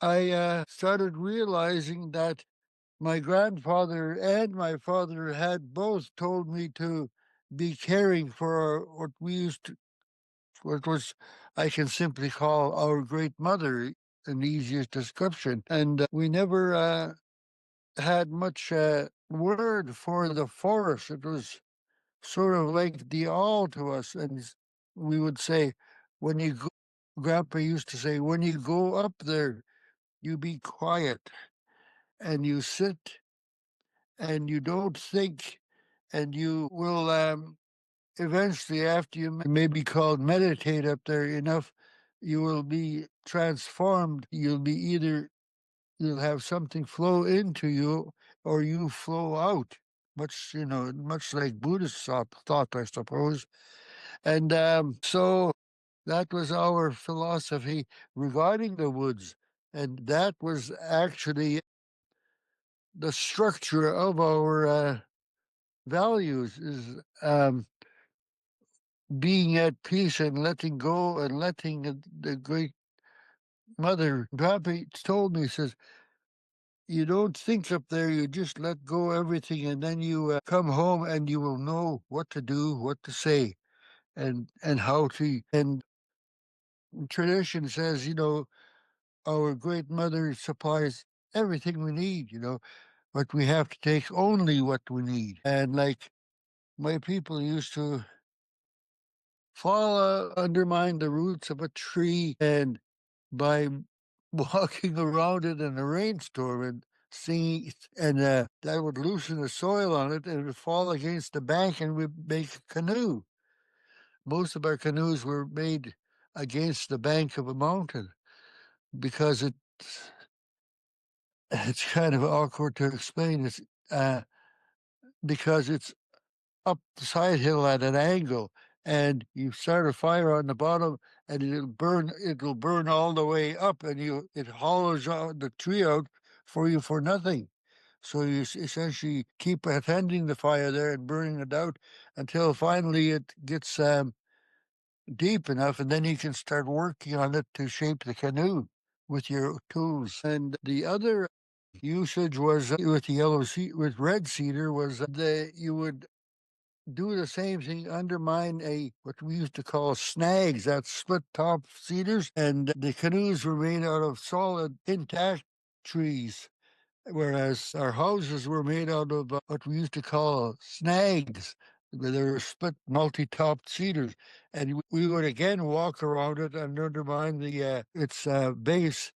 [SPEAKER 1] I started realizing that my grandfather and my father had both told me to be caring for what we used to, what was, I can simply call our great mother, an easiest description. And we never had much word for the forest. It was sort of like the all to us. And we would say, when you go, Grandpa used to say, when you go up there, you be quiet and you sit and you don't think, and you will eventually, after you may be called meditate up there enough, you will be transformed. You'll be either, you'll have something flow into you or you flow out. Much, much like Buddhist thought, I suppose. And so that was our philosophy regarding the woods. And that was actually the structure of our values is being at peace and letting go and letting the great mother. Pappy told me, says, you don't think up there, you just let go everything, and then you come home and you will know what to do, what to say, and how to. And tradition says, our great mother supplies everything we need, but we have to take only what we need. And like my people used to fall undermine the roots of a tree, and by walking around it in a rainstorm and singing, and that would loosen the soil on it, and it would fall against the bank, and we'd make a canoe. Most of our canoes were made against the bank of a mountain because it's kind of awkward to explain. It's because it's up the side hill at an angle, and you start a fire on the bottom, and it'll burn all the way up, and it hollows out the tree out for you for nothing. So you essentially keep attending the fire there and burning it out until finally it gets deep enough, and then you can start working on it to shape the canoe with your tools. And the other usage was with with red cedar was that you would do the same thing, undermine what we used to call snags, that's split top cedars, and the canoes were made out of solid intact trees, whereas our houses were made out of what we used to call snags. They were split multi-topped cedars, and we would again walk around it and undermine its base,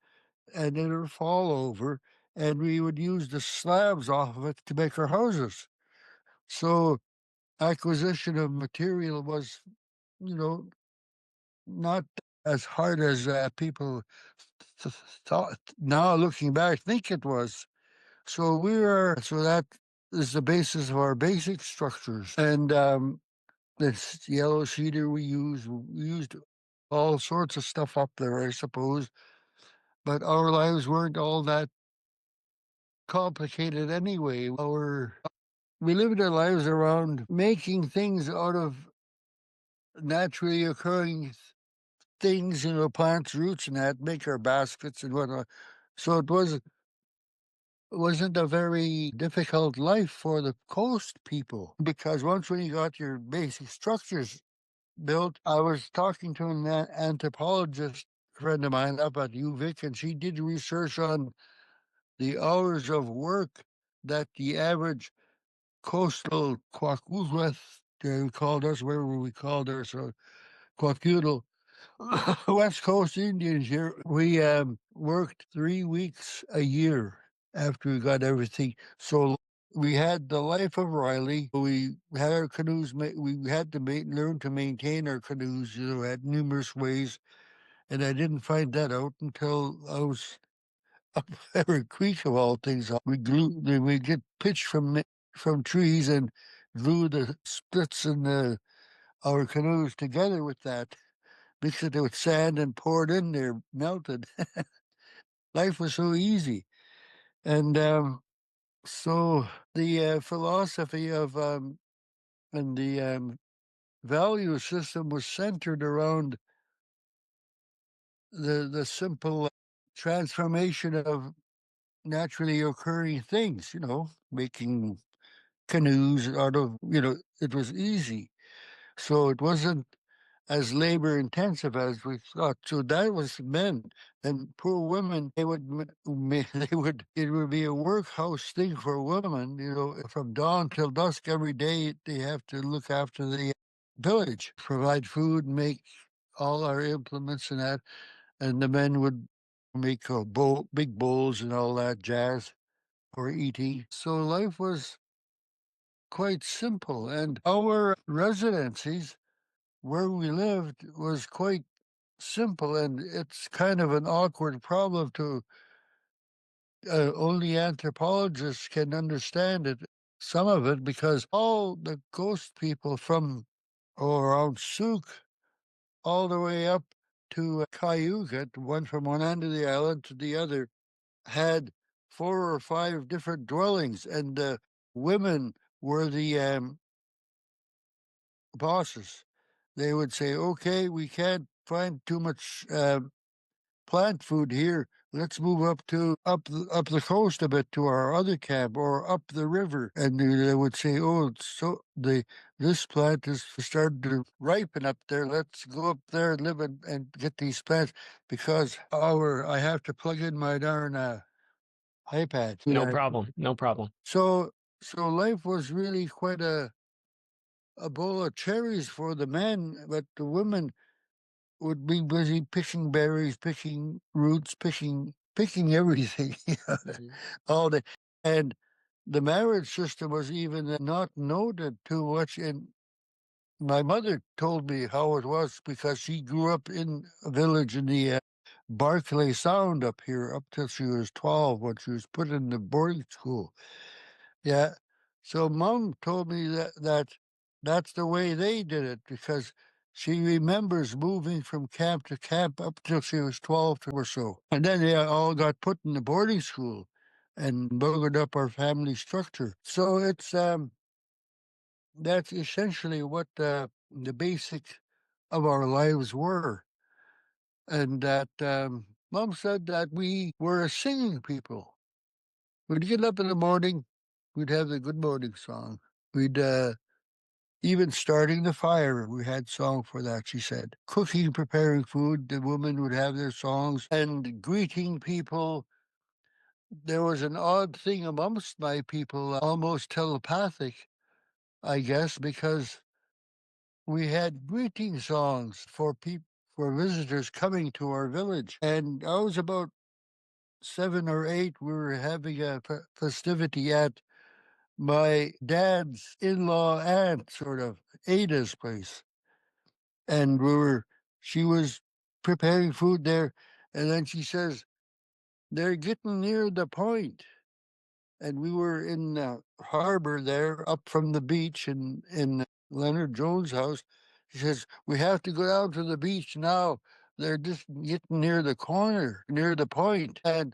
[SPEAKER 1] and it would fall over, and we would use the slabs off of it to make our houses. So acquisition of material was, you know, not as hard as people thought. Now looking back, think it was. So that is the basis of our basic structures. And this yellow cedar we used all sorts of stuff up there, I suppose. But our lives weren't all that complicated anyway. We lived our lives around making things out of naturally occurring things, plants, roots, and that make our baskets and whatnot. So it wasn't a very difficult life for the coast people, because once when you got your basic structures built, I was talking to an anthropologist friend of mine up at UVic, and she did research on the hours of work that the average coastal Kwakwuzweth, they called us, wherever we called her, so Kwakiutl, West Coast Indians here, we worked 3 weeks a year after we got everything. So we had the life of Riley. We had our canoes. We had to learn to maintain our canoes. At numerous ways, and I didn't find that out until I was up every creek of all things. We get pitch from trees and glue the splits in our canoes together with that. Mix it with sand and pour it in there, melted. Life was so easy. And so the philosophy of and the value system was centered around the simple transformation of naturally occurring things, making canoes out of, it was easy. So it wasn't as labor intensive as we thought. So that was men. And poor women, it would be a workhouse thing for women, from dawn till dusk every day, they have to look after the village, provide food, make all our implements and that. And the men would make big bowls and all that jazz for eating. So life was quite simple. And our residencies where we lived was quite simple, and it's kind of an awkward problem to only anthropologists can understand it, some of it, because all the ghost people from around Souk all the way up to Cayuga, one from one end of the island to the other, had 4 or 5 different dwellings, and the women were the bosses. They would say, "Okay, we can't find too much plant food here. Let's move up the coast a bit to our other camp, or up the river." And they would say, "Oh, so this plant is starting to ripen up there. Let's go up there and live and get these plants, because I have to plug in my darn iPad."
[SPEAKER 3] No problem. No problem.
[SPEAKER 1] So life was really quite a bowl of cherries for the men, but the women would be busy picking berries, picking roots, picking everything all day. And the marriage system was even not noted too much. And my mother told me how it was, because she grew up in a village in the Barclay Sound up here, up till she was 12 when she was put in the boarding school. Yeah. So Mom told me that's the way they did it, because she remembers moving from camp to camp up till she was 12 or so. And then they all got put in the boarding school and buggered up our family structure. So that's essentially what the basic of our lives were. And that Mom said that we were a singing people. We'd get up in the morning, we'd have the good morning song. We'd even starting the fire, we had song for that, she said. Cooking, preparing food, the women would have their songs, and greeting people. There was an odd thing amongst my people, almost telepathic, I guess, because we had greeting songs for visitors coming to our village. And I was about 7 or 8. We were having a festivity at my dad's in-law aunt, sort of, Ada's place. And she was preparing food there. And then she says, "They're getting near the point." And we were in the harbor there, up from the beach in Leonard Jones' house. She says, "We have to go down to the beach now. They're just getting near the corner, near the point." And,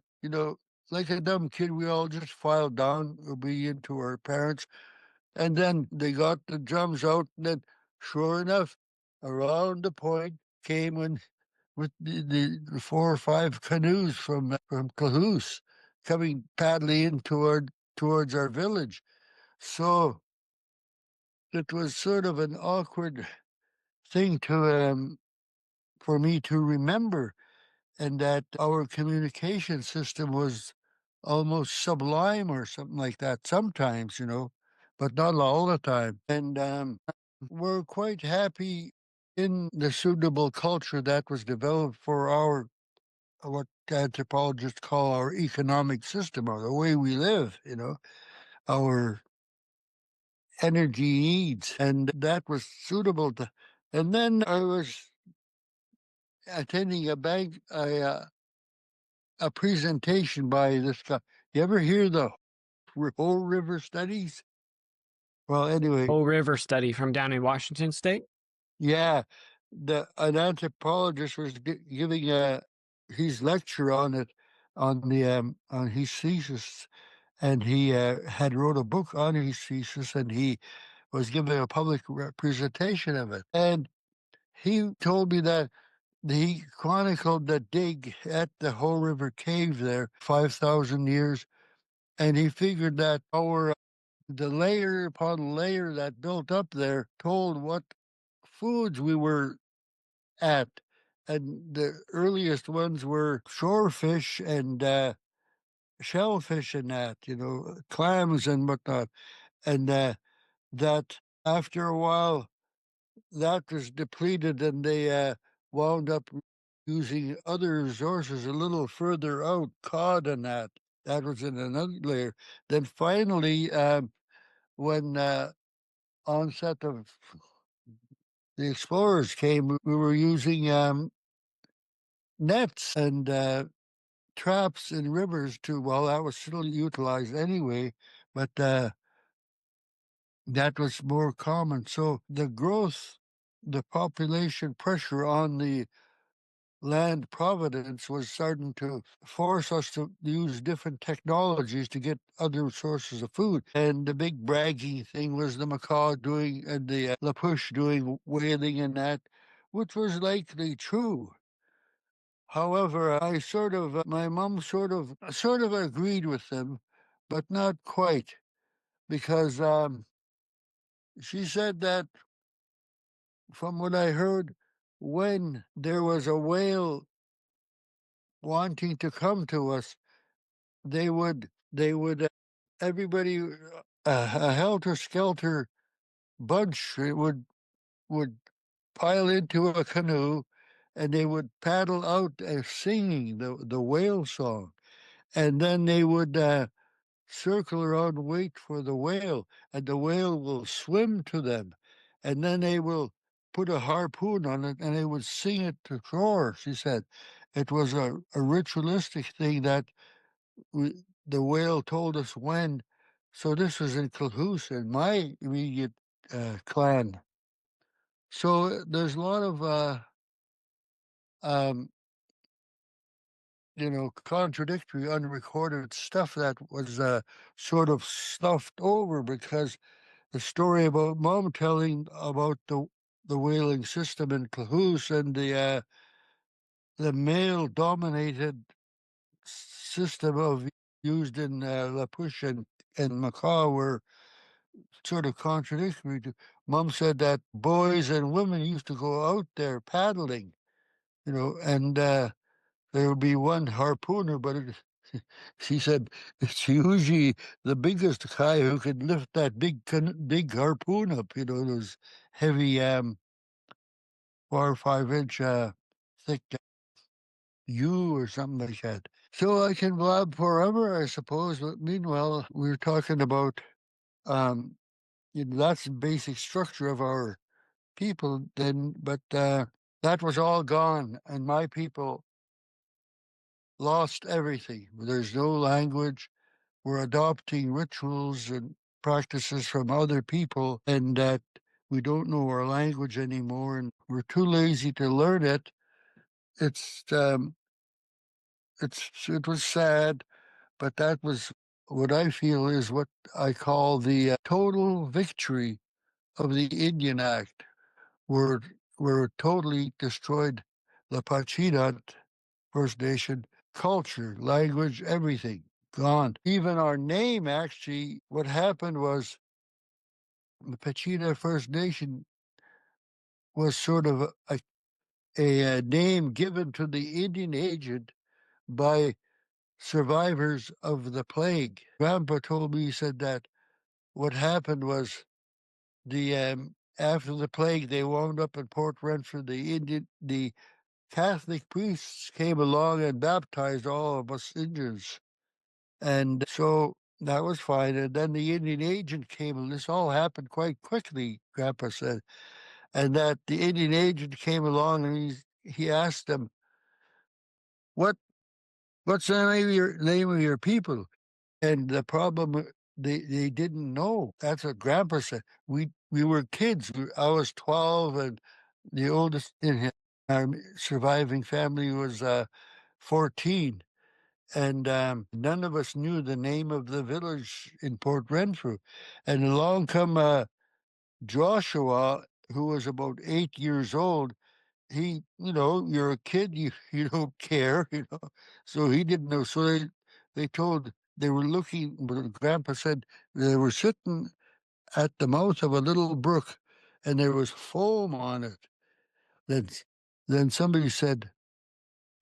[SPEAKER 1] like a dumb kid, we all just filed down, obedient to our parents. And then they got the drums out, and then, sure enough, around the point came when with the 4 or 5 canoes from Cahoose coming paddling in towards our village. So it was sort of an awkward thing to for me to remember, and that our communication system was almost sublime or something like that sometimes, but not all the time. And we're quite happy in the suitable culture that was developed for our what anthropologists call our economic system, or the way we live, our energy needs, and that was suitable to. And then I was attending a presentation by this guy. You ever hear the whole river studies? Well, anyway,
[SPEAKER 3] Whole River study from down in Washington State.
[SPEAKER 1] yeah, an anthropologist was giving his lecture on it, on his thesis, and he had wrote a book on his thesis, and he was giving a public presentation of it, and he told me that he chronicled the dig at the Whole River Cave there, 5,000 years, and he figured that the layer upon layer that built up there told what foods we were at. And the earliest ones were shorefish and shellfish and that, clams and whatnot. And that after a while, that was depleted, and they wound up using other resources a little further out, cod and that. That was in another layer. Then finally, when onset of the explorers came, we were using nets and traps in rivers too. Well, that was still utilized anyway, but that was more common. So the growth, the population pressure on the land providence was starting to force us to use different technologies to get other sources of food. And the big bragging thing was the macaw doing and the lapush doing whaling and that, which was likely true. However, my mom sort of agreed with them, but not quite, because she said that, from what I heard, when there was a whale wanting to come to us, they would everybody, a helter skelter bunch would pile into a canoe, and they would paddle out singing the whale song, and then they would circle around, wait for the whale, and the whale will swim to them, and then they will put a harpoon on it, and they would sing it to shore. She said it was a ritualistic thing that the whale told us when. So this was in Cahoose, in my immediate clan. So there's a lot of um, contradictory, unrecorded stuff that was sort of stuffed over, because the story about Mom telling about the whaling system in Cahoose and the male dominated system of used in Lapush and Macaw were sort of contradictory. Mom said that boys and women used to go out there paddling, and there would be one harpooner, but she said it's usually the biggest guy who could lift that big harpoon up, those heavy 4 or 5 inch thick U or something like that. So I can blab forever, I suppose, but meanwhile, we're talking about um, that's the basic structure of our people then, but that was all gone, and my people lost everything. There's no language. We're adopting rituals and practices from other people, and that we don't know our language anymore, and we're too lazy to learn it. It's it was sad, but that was what I feel is what I call the total victory of the Indian Act, where were totally destroyed the Pacheedaht First Nation culture, language, everything gone. Even our name, actually, what happened was the Pacheedaht First Nation was sort of a name given to the Indian agent by survivors of the plague. Grandpa told me, he said that what happened was the after the plague, they wound up in Port Renfrew. The Catholic priests came along and baptized all of us Indians, and so that was fine. And then the Indian agent came, and this all happened quite quickly. Grandpa said, and that the Indian agent came along and he asked them, "What what's the name of your people?" And the problem, they didn't know. That's what Grandpa said. We were kids. I was 12, and the oldest in our surviving family was 14. And none of us knew the name of the village in Port Renfrew. And along come Joshua, who was about 8 years old. He, you're a kid, you don't care, So he didn't know. So they were looking, but Grandpa said they were sitting at the mouth of a little brook and there was foam on it. Then somebody said,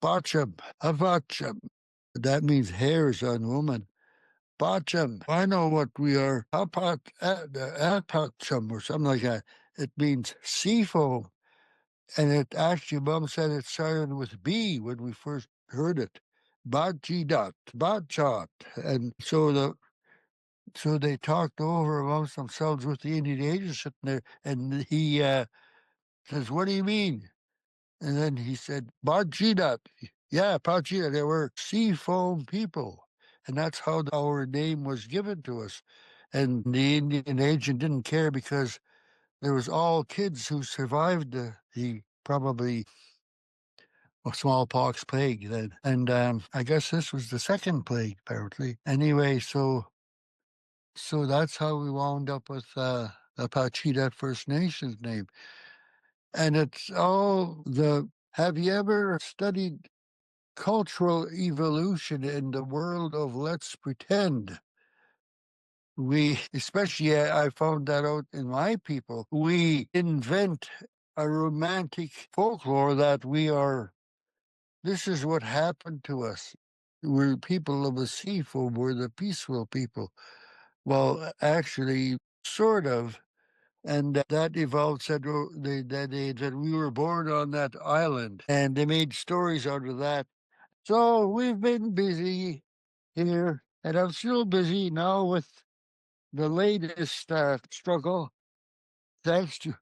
[SPEAKER 1] Bacham, Avacham. That means hairs on woman. Bacham. I know what we are. Apacham or something like that. It means sea foam. And it actually, Mom said it started with B when we first heard it. Pacheedaht, Bachat. And so they talked over amongst themselves with the Indian agent sitting there, and he says, "What do you mean?" And then he said, Pacheedaht. Yeah, Pacheedaht. They were sea foam people. And that's how our name was given to us. And the Indian agent didn't care because there was all kids who survived the probably smallpox plague then. And I guess this was the second plague, apparently. Anyway, so that's how we wound up with the Pacheedaht First Nations name. And it's all have you ever studied cultural evolution in the world of let's pretend? Especially I found that out in my people, we invent a romantic folklore that this is what happened to us. We're people of the sea folk, we're the peaceful people. Well, actually, sort of. And that evolved, said that we were born on that island, and they made stories out of that. So we've been busy here, and I'm still busy now with the latest struggle. Thanks to,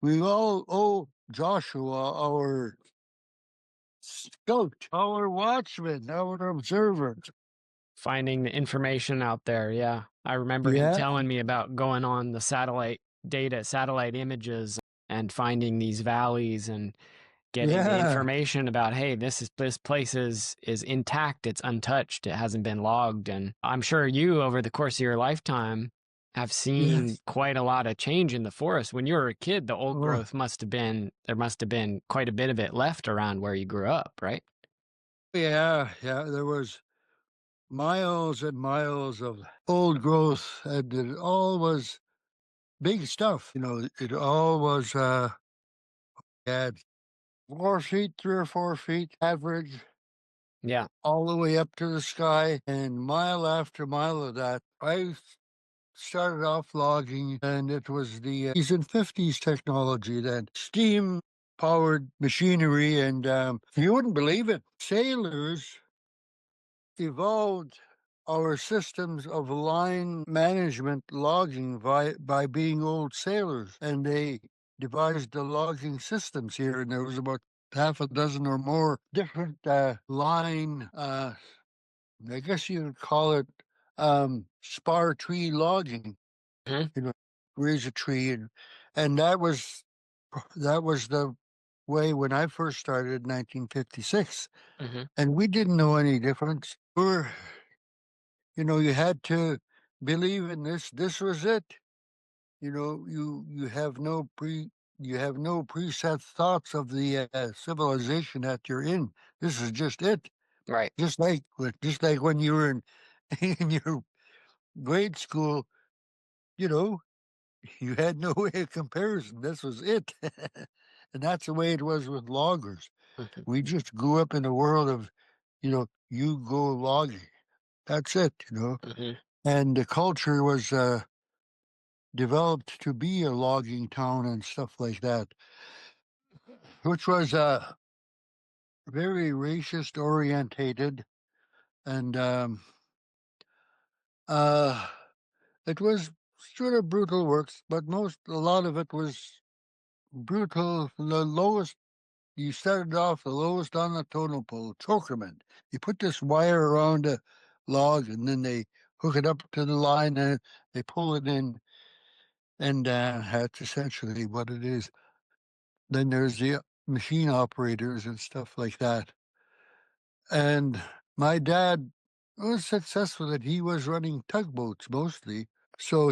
[SPEAKER 1] we all owe Joshua, our scout, our watchman, our observer.
[SPEAKER 3] Finding the information out there. Yeah. I remember him
[SPEAKER 1] Yeah,
[SPEAKER 3] telling me about going on the satellite images and finding these valleys and getting the
[SPEAKER 1] yeah,
[SPEAKER 3] information about, hey, this place is intact, it's untouched, it hasn't been logged. And I'm sure you, over the course of your lifetime, have seen
[SPEAKER 1] yes.
[SPEAKER 3] quite a lot of change in the forest. When you were a kid, the old
[SPEAKER 1] Oh,
[SPEAKER 3] growth there must have been quite a bit of it left around where you grew up, right?
[SPEAKER 1] yeah, there was miles and miles of old growth, and it all was big stuff. It all was had 4 feet, 3 or 4 feet average,
[SPEAKER 3] Yeah.
[SPEAKER 1] all the way up to the sky, and mile after mile of that. I started off logging, and it was the 40s and 50s technology then, steam powered machinery, and you wouldn't believe it. Sailors evolved our systems of line management logging by being old sailors, and they devised the logging systems here, and there was about half a dozen or more different line, I guess you would call it spar tree logging.
[SPEAKER 3] Mhm.
[SPEAKER 1] Raise a tree, and that was the way when I first started in 1956,
[SPEAKER 3] Mhm.
[SPEAKER 1] and we didn't know any difference. You had to believe in this. This was it. You have no you have no preset thoughts of the civilization that you're in. This is just it.
[SPEAKER 3] Right.
[SPEAKER 1] Just like when you were in in your grade school, you know, you had no way of comparison. This was it. And that's the way it was with loggers.
[SPEAKER 3] Mhm.
[SPEAKER 1] We just grew up in a world of, you go logging. That's it.
[SPEAKER 3] Mhm.
[SPEAKER 1] And the culture was developed to be a logging town and stuff like that, which was very racist orientated. And uh, it was sort of brutal works, but a lot of it was brutal. The lowest, you started off the lowest on the totem pole, chokerman. You put this wire around a log and then they hook it up to the line and they pull it in. And that's essentially what it is. Then there's the machine operators and stuff like that. And my dad was successful that he was running tugboats mostly. So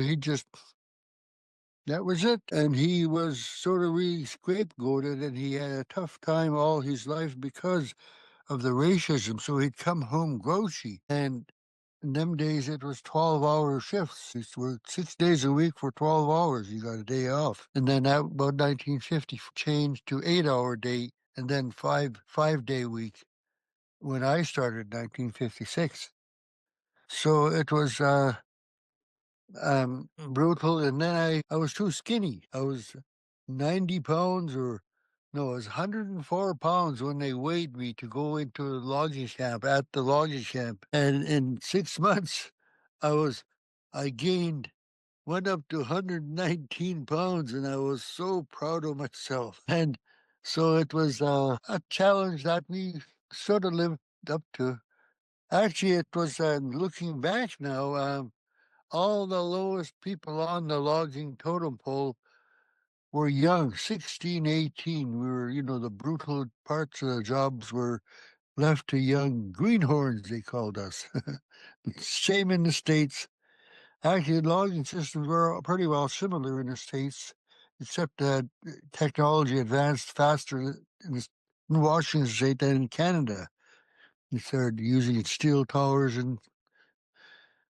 [SPEAKER 1] that was it. And he was sort of really scapegoated and he had a tough time all his life because of the racism. So he'd come home grouchy. And in them days, it was 12-hour shifts. It worked 6 days a week for 12 hours. You got a day off. And then that, about 1950 changed to 8-hour day and then five-day week when I started 1956. So it was brutal. And then I was too skinny. I was 90 pounds or no, it was 104 pounds when they weighed me to go into the logging camp at the logging camp. And in 6 months, I gained, went up to 119 pounds and I was so proud of myself. And so it was a challenge that we sort of lived up to. Actually, it was looking back now, all the lowest people on the logging totem pole were young, 16, 18. We were, the brutal parts of the jobs were left to young greenhorns, they called us. Same in the States. Actually, logging systems were pretty well similar in the States, except that technology advanced faster in Washington State than in Canada. We started using steel towers in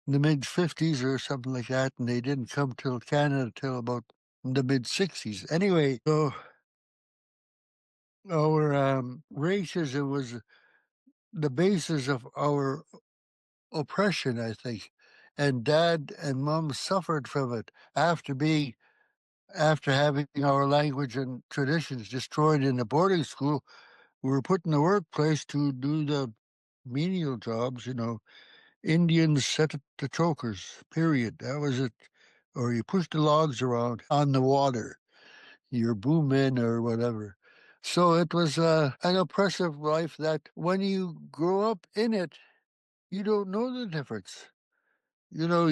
[SPEAKER 1] the mid-50s or something like that, and they didn't come till Canada till about the mid-60s. Anyway, so our racism was the basis of our oppression, I think. And Dad and Mom suffered from it after having our language and traditions destroyed in the boarding school. We were put in the workplace to do the menial jobs, Indians set the chokers, period. That was it. Or you push the logs around on the water, your boom in or whatever. So it was an oppressive life that when you grow up in it, you don't know the difference. You don't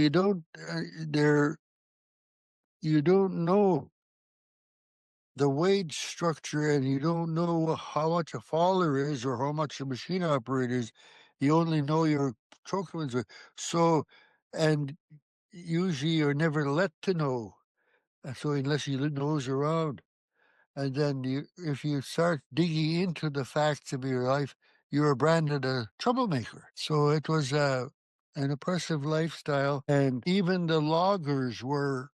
[SPEAKER 1] you don't know the wage structure and you don't know how much a faller is or how much a machine operator is. You only know your chokers. So, and usually you're never let to know. So unless you nose around. And then if you start digging into the facts of your life, you're branded a troublemaker. So it was an oppressive lifestyle. And even the loggers were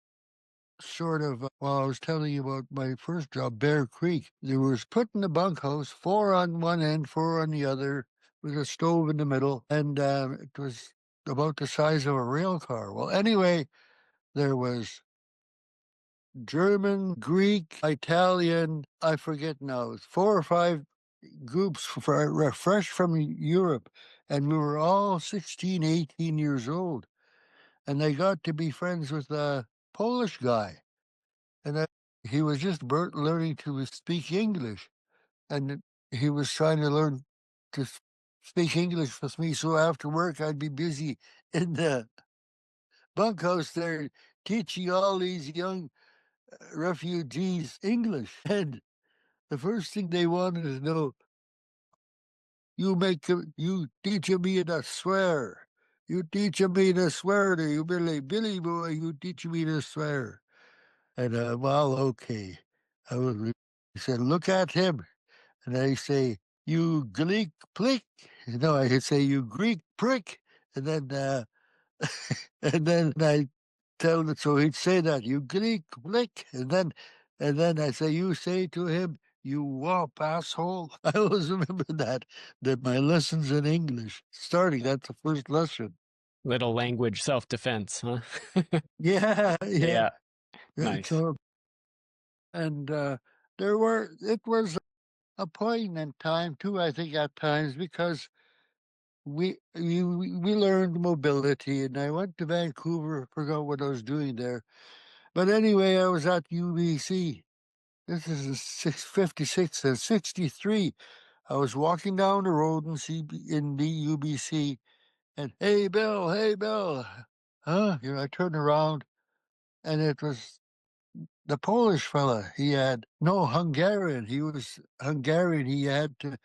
[SPEAKER 1] sort of, I was telling you about my first job, Bear Creek. There was put in the bunkhouse, 4 on one end, 4 on the other, with a stove in the middle. And it was about the size of a rail car. Well, anyway, there was German, Greek, Italian, I forget now, 4 or 5 groups fresh from Europe. And we were all 16, 18 years old. And they got to be friends with a Polish guy. And he was just learning to speak English. And he was trying to learn to speak English with me. So after work, I'd be busy in the bunkhouse there teaching all these young refugees English. And the first thing they wanted to know, you teach me to swear. You teach me to swear to you, Billy boy, you teach me to swear. And, well, okay. He said, look at him. And I say, you Greek plick. No, I say, you Greek prick. And then, and then I tell him, so he'd say that, you Greek plick. And then I say, you say to him, you wop asshole. I always remember that my lessons in English, starting, that's the first lesson.
[SPEAKER 3] Little language self-defense, huh?
[SPEAKER 1] Yeah, yeah.
[SPEAKER 3] Yeah, nice.
[SPEAKER 1] So, and it was a poignant time too, I think, at times, because we learned mobility, and I went to Vancouver, forgot what I was doing there. But anyway, I was at UBC. This is in 56 and 63. I was walking down the road in the UBC, and hey, Bill, huh? I turned around, and it was the Polish fella. He had no Hungarian. He was Hungarian. He had to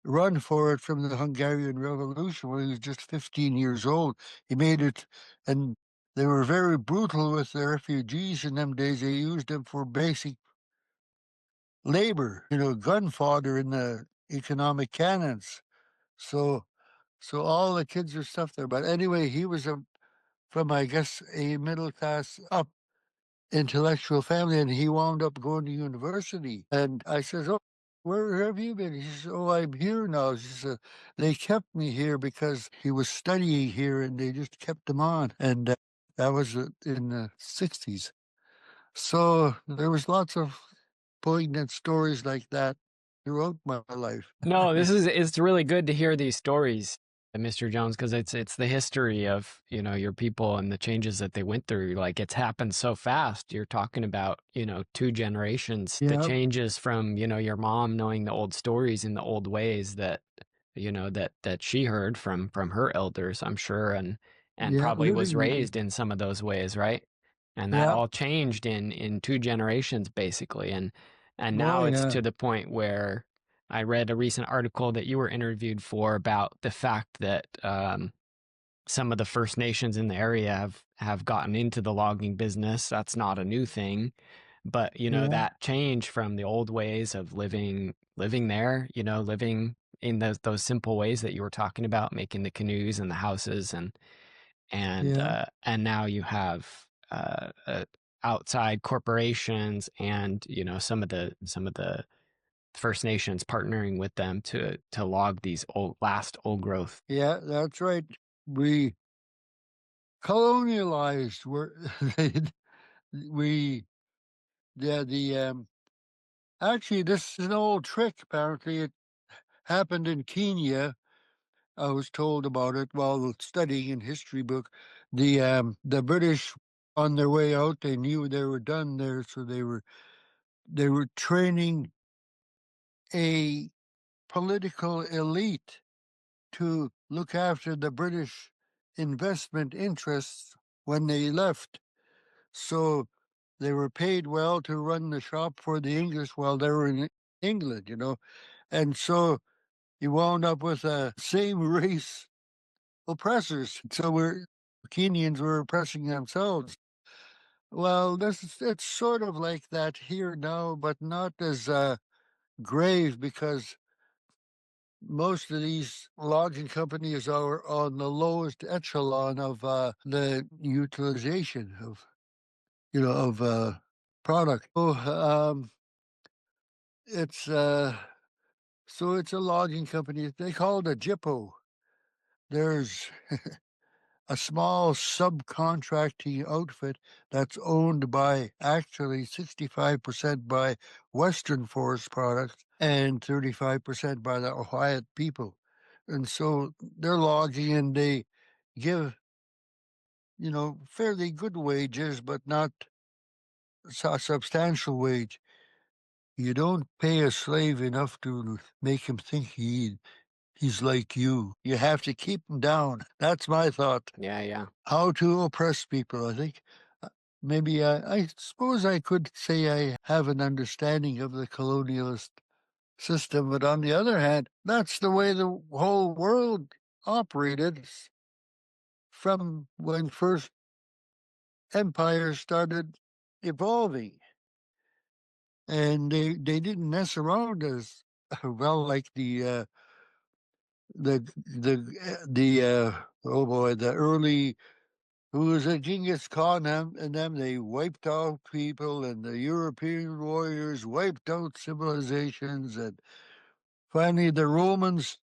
[SPEAKER 1] run for it from the Hungarian Revolution when he was just 15 years old. He made it, and they were very brutal with the refugees in them days. They used them for basic labor, gun fodder in the economic cannons. So all the kids are stuff there. But anyway, he was from, I guess, a middle class up intellectual family, and he wound up going to university. And I says, oh, where have you been? He says, oh, I'm here now. She said, they kept me here because he was studying here, and they just kept him on. And that was in the 60s. So there was lots of poignant stories like that throughout my life.
[SPEAKER 3] No, it's really good to hear these stories, Mr. Jones, because it's the history of, your people and the changes that they went through. Like, it's happened so fast. You're talking about, 2 generations, the
[SPEAKER 1] Yeah,
[SPEAKER 3] changes from, your mom knowing the old stories and the old ways that, that she heard from her elders, I'm sure, and
[SPEAKER 1] yeah,
[SPEAKER 3] probably was raised in some of those ways, right? And that
[SPEAKER 1] yeah,
[SPEAKER 3] all changed in 2 generations, basically. And
[SPEAKER 1] oh
[SPEAKER 3] now it's
[SPEAKER 1] yeah,
[SPEAKER 3] to the point where I read a recent article that you were interviewed for about the fact that some of the First Nations in the area have gotten into the logging business. That's not a new thing, but
[SPEAKER 1] yeah,
[SPEAKER 3] that change from the old ways of living there, living in those simple ways that you were talking about, making the canoes and the houses,
[SPEAKER 1] yeah,
[SPEAKER 3] and now you have outside corporations and some of the First Nations partnering with them to log these old growth.
[SPEAKER 1] yeah, that's right. We colonialized. We yeah, actually, this is an old trick. Apparently, it happened in Kenya. I was told about it while studying in history book. The British, on their way out, they knew they were done there, so they were training a political elite to look after the British investment interests when they left. So they were paid well to run the shop for the English while they were in England, And so you wound up with the same race oppressors. So Kenyans were oppressing themselves. Well, it's sort of like that here now, but not as grave, because most of these logging companies are on the lowest echelon of the utilization of product. It's it's a logging company. They call it a JIPO. There's a small subcontracting outfit that's owned by actually 65% by Western Forest Products and 35% by the Ohio people. And so they're logging, and they give, fairly good wages, but not a substantial wage. You don't pay a slave enough to make him think he's like you. You have to keep him down. That's my thought.
[SPEAKER 3] Yeah.
[SPEAKER 1] How to oppress people, I think. Maybe I suppose I could say I have an understanding of the colonialist system, but on the other hand, that's the way the whole world operated from when first empires started evolving. and they didn't mess around as well like the oh boy, the early, who was a Genghis Khan, and them, they wiped out people, and the European warriors wiped out civilizations, and finally the Romans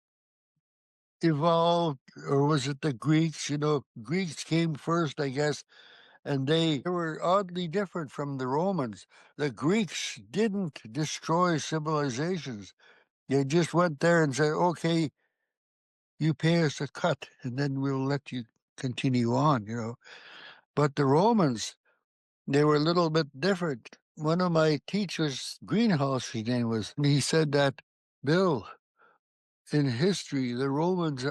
[SPEAKER 1] evolved, or was it the Greeks? Greeks came first, I guess, and they were oddly different from the Romans. The Greeks didn't destroy civilizations. They just went there and said, okay, you pay us a cut, and then we'll let you continue on. But the Romans, they were a little bit different. One of my teachers, Greenhouse, his name was, he said that, Bill, in history, the Romans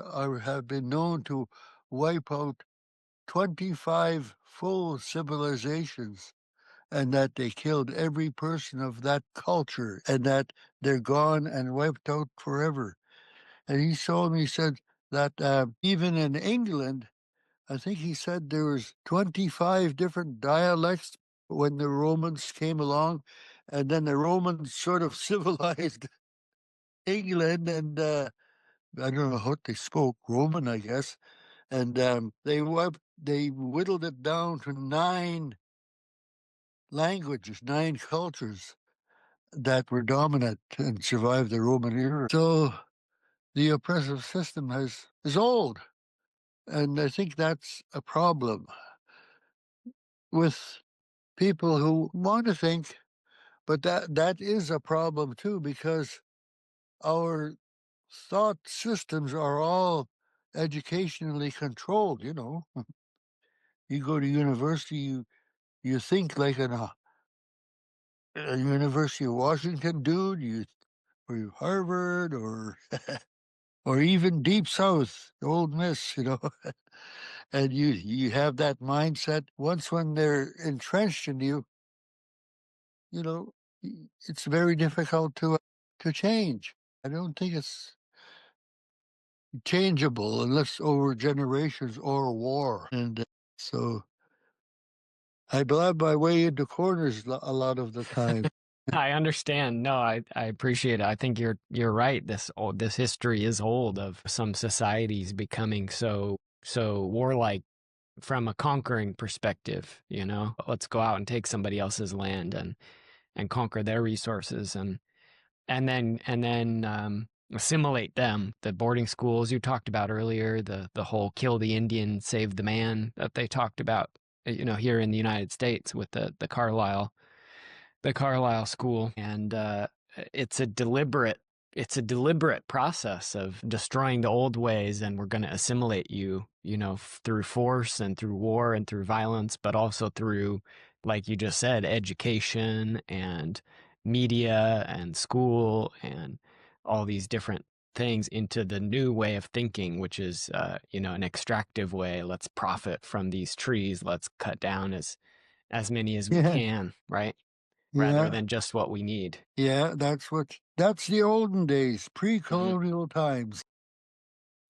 [SPEAKER 1] have been known to wipe out 25 full civilizations, and that they killed every person of that culture, and that they're gone and wiped out forever. And he told me, he said that even in England, I think he said there was 25 different dialects when the Romans came along, and then the Romans sort of civilized England, and I don't know what they spoke, Roman, I guess, and they whittled it down to 9 languages, 9 cultures that were dominant and survived the Roman era. So the oppressive system is old, and I think that's a problem with people who want to think, but that is a problem too, because our thought systems are all educationally controlled. You go to university, you think like a University of Washington dude, or Harvard, or or even Deep South, Old Miss. And you have that mindset. Once when they're entrenched in you, you know, it's very difficult to change. I don't think it's changeable unless over generations or war. And so I blab my way into corners a lot of the time.
[SPEAKER 3] I understand. No, I appreciate it. I think you're right. This history is old of some societies becoming so warlike from a conquering perspective. Let's go out and take somebody else's land and conquer their resources, and then assimilate them. The boarding schools you talked about earlier, the whole kill the Indian, save the man that they talked about, here in the United States with the Carlisle school. And it's a deliberate process of destroying the old ways, and we're going to assimilate you, through force and through war and through violence, but also through, like you just said, education and media and school and all these different things into the new way of thinking, which is, an extractive way. Let's profit from these trees. Let's cut down as many as we
[SPEAKER 1] Yeah,
[SPEAKER 3] can, right? Rather
[SPEAKER 1] yeah,
[SPEAKER 3] than just what we need.
[SPEAKER 1] yeah. That's the olden days, pre-colonial times.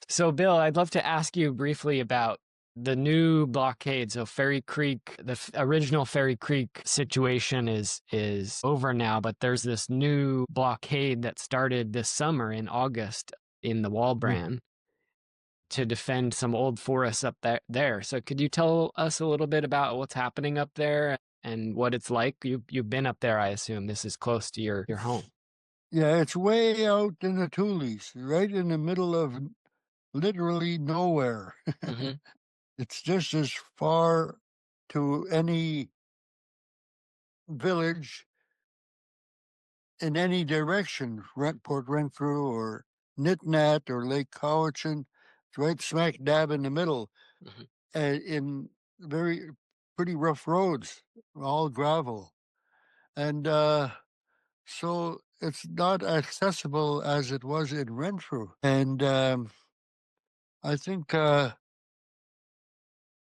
[SPEAKER 3] So, Bill, I'd love to ask you briefly about the new blockade. So, Ferry Creek, the original Ferry Creek situation is over now, but there's this new blockade that started this summer in August in the Walbran to defend some old forests up there. So, could you tell us a little bit about what's happening up there and what it's like? You've been up there, I assume. This is close to your home.
[SPEAKER 1] Yeah, it's way out in the Tules, right in the middle of literally nowhere.
[SPEAKER 3] Mm-hmm.
[SPEAKER 1] It's just as far to any village in any direction, Port Renfrew or Nitnat or Lake Cowichan. It's right smack dab in the middle,
[SPEAKER 3] Mm-hmm.
[SPEAKER 1] in very pretty rough roads, all gravel. And so it's not accessible as it was in Renfrew. And I think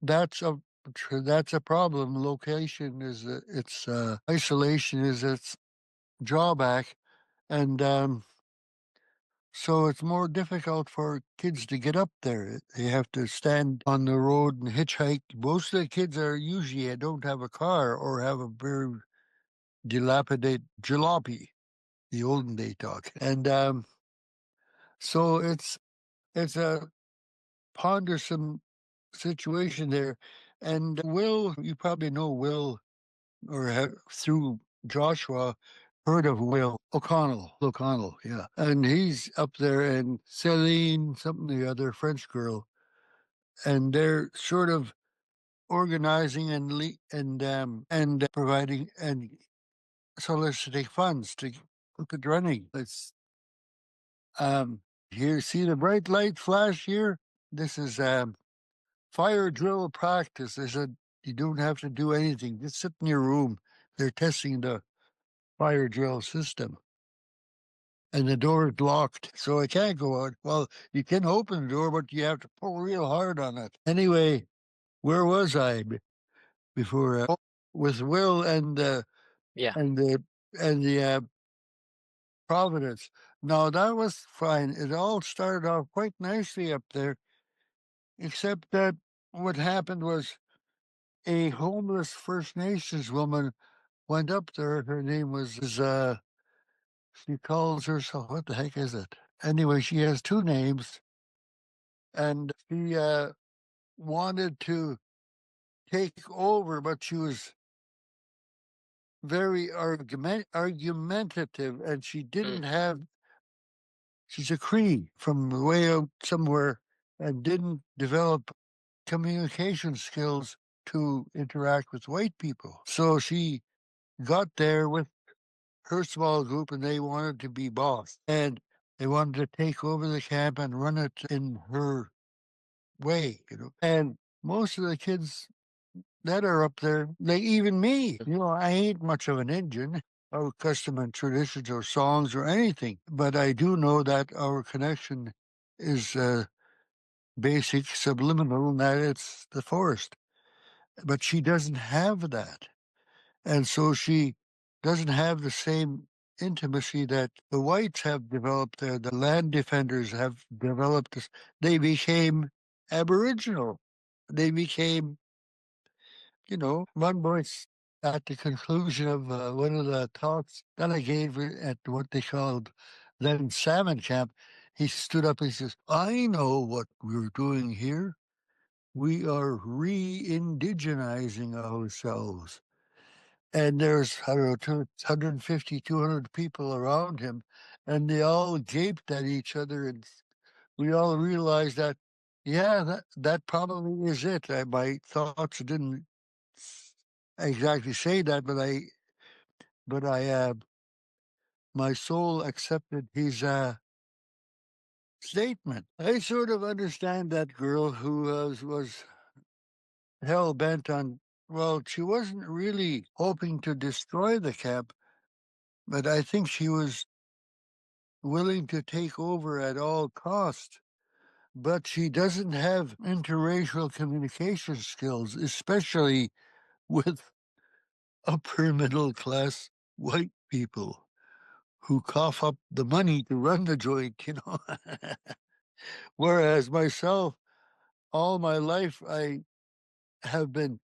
[SPEAKER 1] that's a problem. Location is its isolation is its drawback, and so it's more difficult for kids to get up there. They have to stand on the road and hitchhike. Most of the kids are usually don't have a car or have a very dilapidate jalopy, the olden day talk. And so it's a pondersome situation there. And Will, you probably know Will, or through Joshua, heard of Will O'Connell, yeah. And he's up there, and Celine, something the other, French girl, and they're sort of organizing and providing and soliciting funds to keep it running. It's here, see the bright light flash here? This is fire drill practice. They said you don't have to do anything. Just sit in your room. They're testing the fire drill system. And the door is locked, so I can't go out. Well, you can open the door, but you have to pull real hard on it. Anyway, where was I before? With Will and
[SPEAKER 3] Yeah.
[SPEAKER 1] and the Providence. No, that was fine. It all started off quite nicely up there, except that what happened was a homeless First Nations woman went up there. Her name was, she calls herself, what the heck is it? Anyway, she has two names, and she wanted to take over, but she was very argumentative, and she didn't have, she's a Cree from way out somewhere, and didn't develop communication skills to interact with white people. So she got there with her small group, and they wanted to be boss, and they wanted to take over the camp and run it in her way, And most of the kids that are up there, like even me, I ain't much of an Indian or custom and traditions or songs or anything, but I do know that our connection is basic, subliminal, and that it's the forest. But she doesn't have that. And so she doesn't have the same intimacy that the whites have developed there. The land defenders have developed this. They became Aboriginal. They became, one voice at the conclusion of one of the talks that I gave at what they called then Salmon Camp. He stood up and he says, I know what we're doing here. We are re-indigenizing ourselves. And there's, I don't know, 150, 200 people around him, and they all gaped at each other, and we all realized that, yeah, that probably is it. My thoughts didn't exactly say that, but I, my soul accepted his statement. I sort of understand that girl who was hell bent on. Well, she wasn't really hoping to destroy the camp, but I think she was willing to take over at all cost. But she doesn't have interracial communication skills, especially with upper middle class white people who cough up the money to run the joint. Whereas myself, all my life, I have been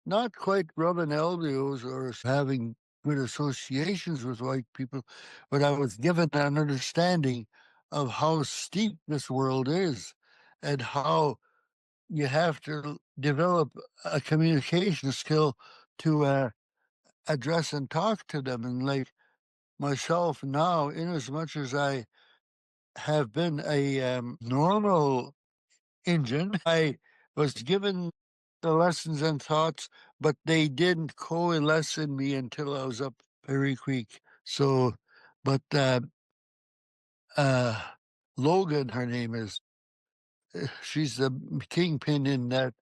[SPEAKER 1] not quite rubbing elbows or having good associations with white people, but I was given an understanding of how steep this world is and how you have to develop a communication skill to address and talk to them. And like myself now, in as much as I have been a normal Indian, I was given the lessons and thoughts, but they didn't coalesce in me until I was up Perry Creek. So, but uh, Logan, her name is, she's the kingpin in that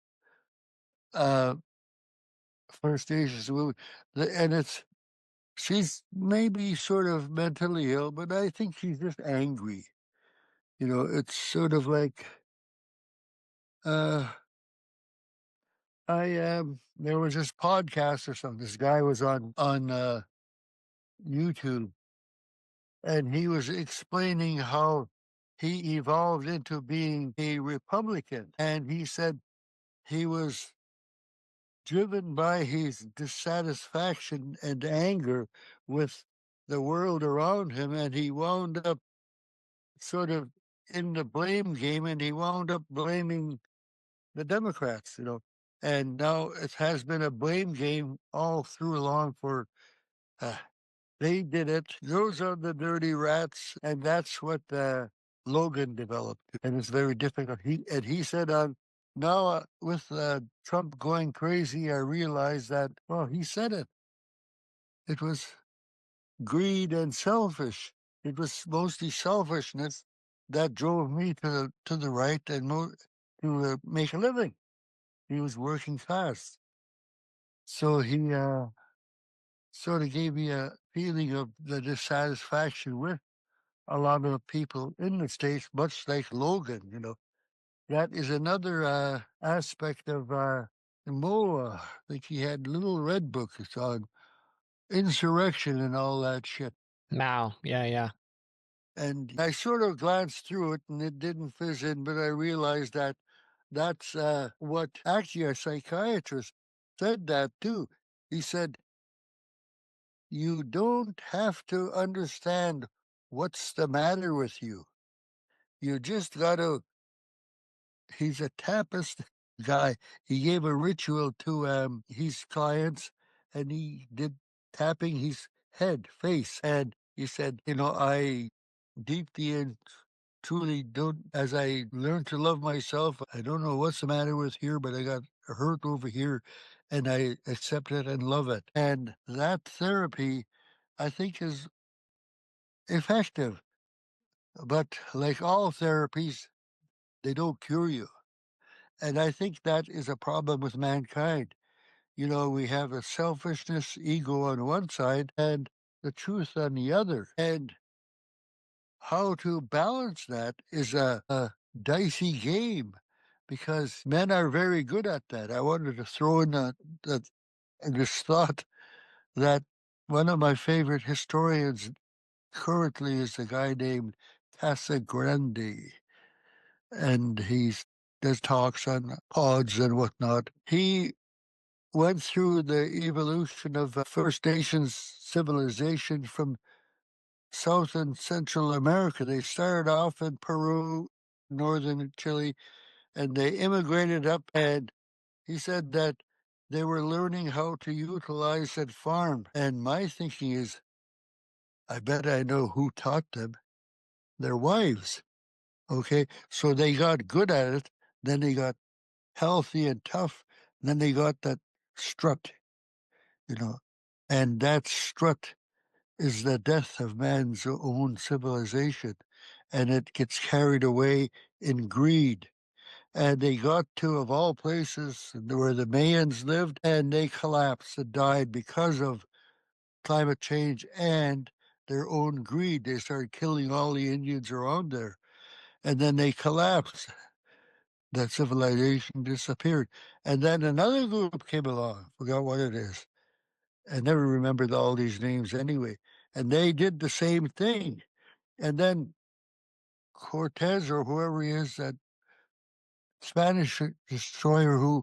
[SPEAKER 1] First Nations movie, and she's maybe sort of mentally ill, but I think she's just angry. It's sort of like uh, there was this podcast or something. This guy was on YouTube, and he was explaining how he evolved into being a Republican, and he said he was driven by his dissatisfaction and anger with the world around him, and he wound up sort of in the blame game, and he wound up blaming the Democrats, And now it has been a blame game all through along for uh, they did it. Those are the dirty rats, and that's what Logan developed, and it's very difficult. He said now with Trump going crazy, I realized that he said it. It was greed and selfish. It was mostly selfishness that drove me to the right and to make a living. He was working fast, so he sort of gave me a feeling of the dissatisfaction with a lot of people in the States, much like Logan. That is another aspect of Moa. I think he had little red books on insurrection and all that shit.
[SPEAKER 3] Mao, yeah.
[SPEAKER 1] And I sort of glanced through it and it didn't fizz in, but I realized that that's what actually a psychiatrist said that too. He said, you don't have to understand what's the matter with you. You just got to. He's a tapist guy. He gave a ritual to his clients, and he did tapping his head, face, and he said, I deeply and truly don't. As I learned to love myself, I don't know what's the matter with here, but I got hurt over here, and I accept it and love it. And that therapy, I think, is effective. But like all therapies, they don't cure you. And I think that is a problem with mankind. We have a selfishness, ego on one side, and the truth on the other. And how to balance that is a dicey game because men are very good at that. I wanted to throw in this thought that one of my favorite historians currently is a guy named Casagrande, and he does talks on pods and whatnot. He went through the evolution of First Nations civilization from South and Central America. They started off in Peru, northern Chile, and they immigrated up. And he said that they were learning how to utilize and farm. And my thinking is, I bet I know who taught them. Their wives. Okay, so they got good at it. Then they got healthy and tough. Then they got that strut, and that strut is the death of man's own civilization, and it gets carried away in greed. And they got to, of all places, where the Mayans lived, and they collapsed and died because of climate change and their own greed. They started killing all the Indians around there, and then they collapsed. That civilization disappeared. And then another group came along, forgot what it is. I never remembered all these names anyway. And they did the same thing. And then Cortez or whoever he is, that Spanish destroyer,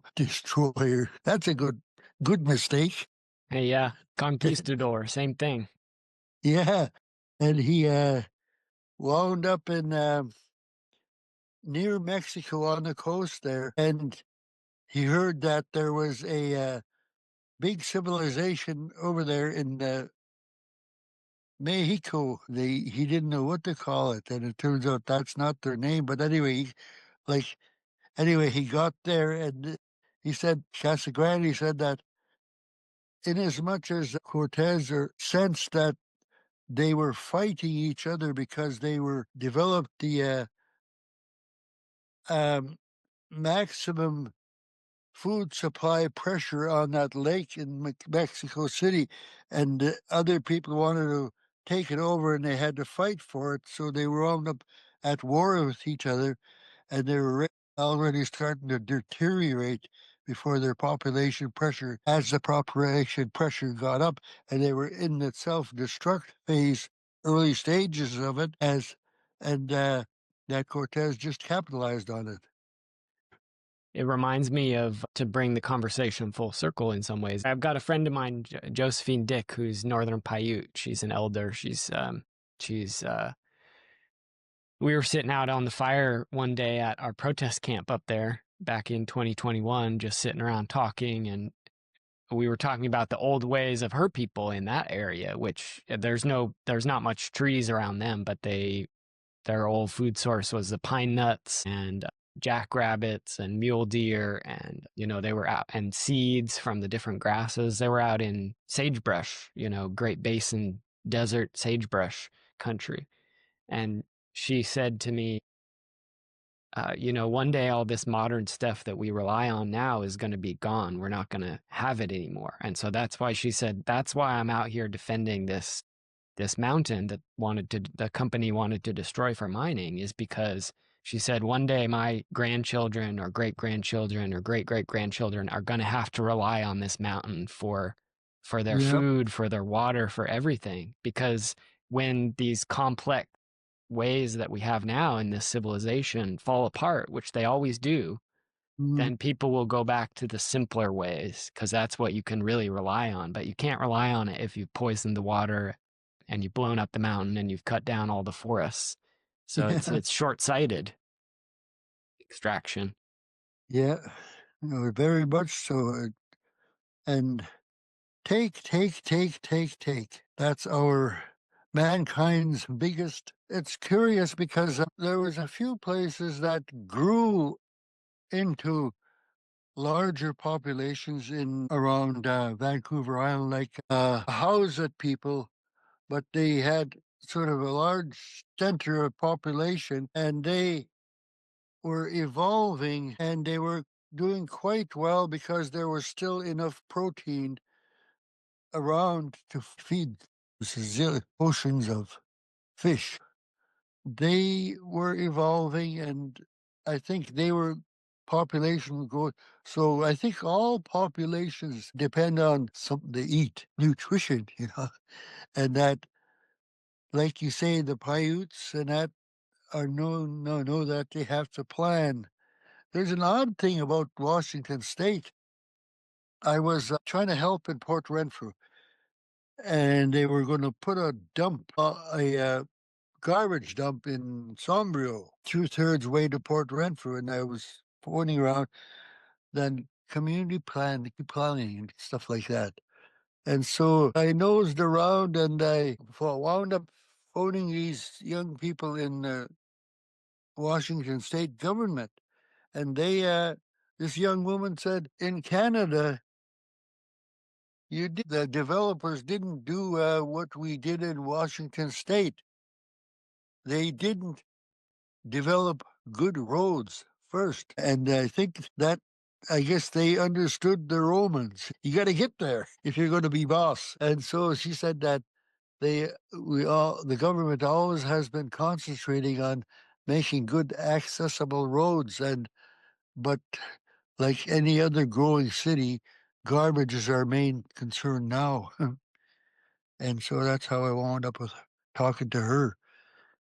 [SPEAKER 1] that's a good mistake.
[SPEAKER 3] Hey, yeah, conquistador, same thing.
[SPEAKER 1] Yeah. And he wound up in near Mexico on the coast there. And he heard that there was a big civilization over there in Mexico. He didn't know what to call it, and it turns out that's not their name. But anyway, he got there, and he said Casagrande said that inasmuch as Cortez sensed that they were fighting each other because they were developed the maximum food supply pressure on that lake in Mexico City, and other people wanted to take it over, and they had to fight for it. So they wound up at war with each other, and they were already starting to deteriorate before their population pressure, as the population pressure got up, and they were in the self-destruct phase, early stages of it, and that Cortez just capitalized on it.
[SPEAKER 3] it reminds me of, to bring the conversation full circle in some ways. I've got a friend of mine, Josephine Dick, who's Northern Paiute. She's an elder. We were sitting out on the fire one day at our protest camp up there back in 2021, just sitting around talking, and we were talking about the old ways of her people in that area, which there's not much trees around them, but their old food source was the pine nuts and jackrabbits and mule deer, and they were out, and seeds from the different grasses. They were out in sagebrush, Great Basin desert sagebrush country. And she said to me, one day all this modern stuff that we rely on now is going to be gone. We're not going to have it anymore. And so that's why she said, that's why I'm out here defending this mountain that the company wanted to destroy for mining, is because she said one day my grandchildren or great-grandchildren or great-great-grandchildren are going to have to rely on this mountain for their food, for their water, for everything. Because when these complex ways that we have now in this civilization fall apart, which they always do, then people will go back to the simpler ways, because that's what you can really rely on. But you can't rely on it if you've poisoned the water and you've blown up the mountain and you've cut down all the forests. So it's short-sighted extraction.
[SPEAKER 1] Yeah, very much so. And take. That's our mankind's biggest. It's curious because there was a few places that grew into larger populations in around Vancouver Island, like housed people, but they had sort of a large center of population, and they were evolving, and they were doing quite well because there was still enough protein around to feed oceans of fish. They were evolving, and I think they were population growth. So I think all populations depend on something to eat, nutrition, and that, like you say, the Paiutes and that are know that they have to plan. There's an odd thing about Washington State. I was trying to help in Port Renfrew, and they were going to put a garbage dump in Sombrio, 2/3 way to Port Renfrew, and I was phoning around, then community planning and stuff like that. And so I nosed around, and I wound up phoning these young people in Washington State government, and this young woman said, in Canada, the developers didn't do what we did in Washington State. They didn't develop good roads first. And I guess they understood the Romans. You got to get there if you're going to be boss. And so she said that the government always has been concentrating on making good accessible roads, but like any other growing city, garbage is our main concern now. And so that's how I wound up with talking to her,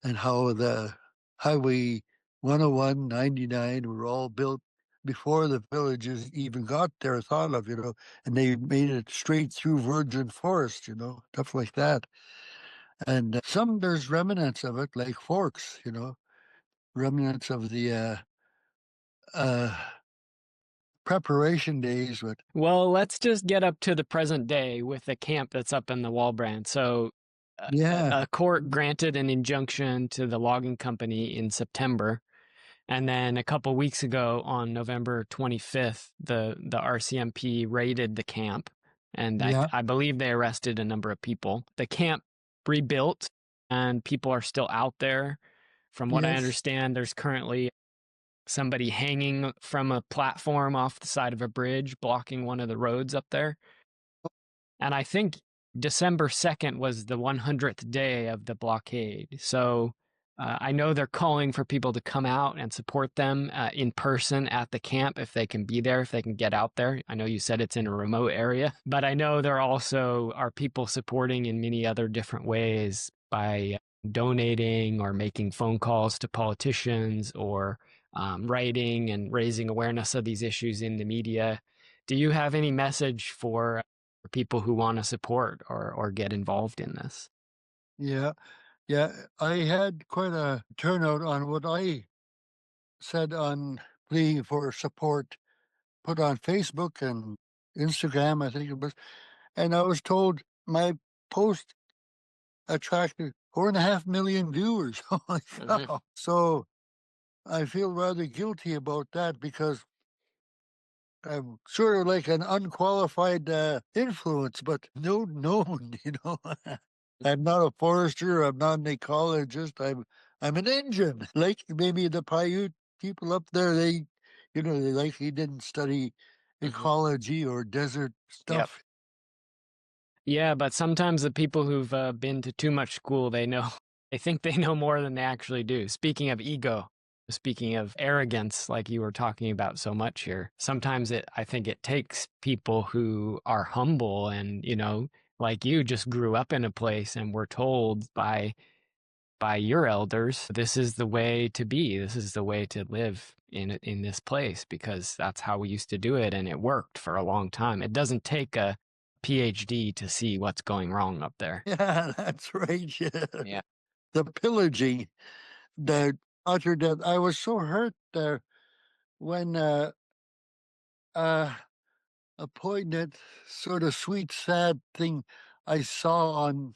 [SPEAKER 1] and how the Highway 101, 99 were all built before the villages even got there, thought of, and they made it straight through virgin forest, stuff like that. And there's remnants of it, like Forks, remnants of the preparation days.
[SPEAKER 3] Well, let's just get up to the present day with the camp that's up in the Walbrand. So a court granted an injunction to the logging company in September. And then a couple weeks ago, on November 25th, the RCMP raided the camp. And I believe they arrested a number of people. The camp rebuilt, and people are still out there. From what I understand, there's currently somebody hanging from a platform off the side of a bridge, blocking one of the roads up there. And I think December 2nd was the 100th day of the blockade. So I know they're calling for people to come out and support them in person at the camp if they can be there, if they can get out there. I know you said it's in a remote area, but I know there also are people supporting in many other different ways by donating or making phone calls to politicians or writing and raising awareness of these issues in the media. Do you have any message for people who want to support or get involved in this?
[SPEAKER 1] Yeah, yeah. I had quite a turnout on what I said on pleading for support, put on Facebook and Instagram, I think it was. And I was told my post attracted 4.5 million viewers. Holy cow. So I feel rather guilty about that because I'm sort of like an unqualified influence, but no known, I'm not a forester. I'm not an ecologist. I'm an engine. Like maybe the Paiute people up there, they likely didn't study ecology or desert stuff.
[SPEAKER 3] Yeah, but sometimes the people who've been to too much school, they think they know more than they actually do. Speaking of ego, speaking of arrogance, like you were talking about so much here, sometimes I think it takes people who are humble and, like you just grew up in a place and were told by your elders, this is the way to be, this is the way to live in this place, because that's how we used to do it and it worked for a long time. It doesn't take a PhD to see what's going wrong up there.
[SPEAKER 1] Yeah, that's right.
[SPEAKER 3] Yeah.
[SPEAKER 1] The pillaging, the utter death. I was so hurt there when a poignant, sort of sweet, sad thing I saw on,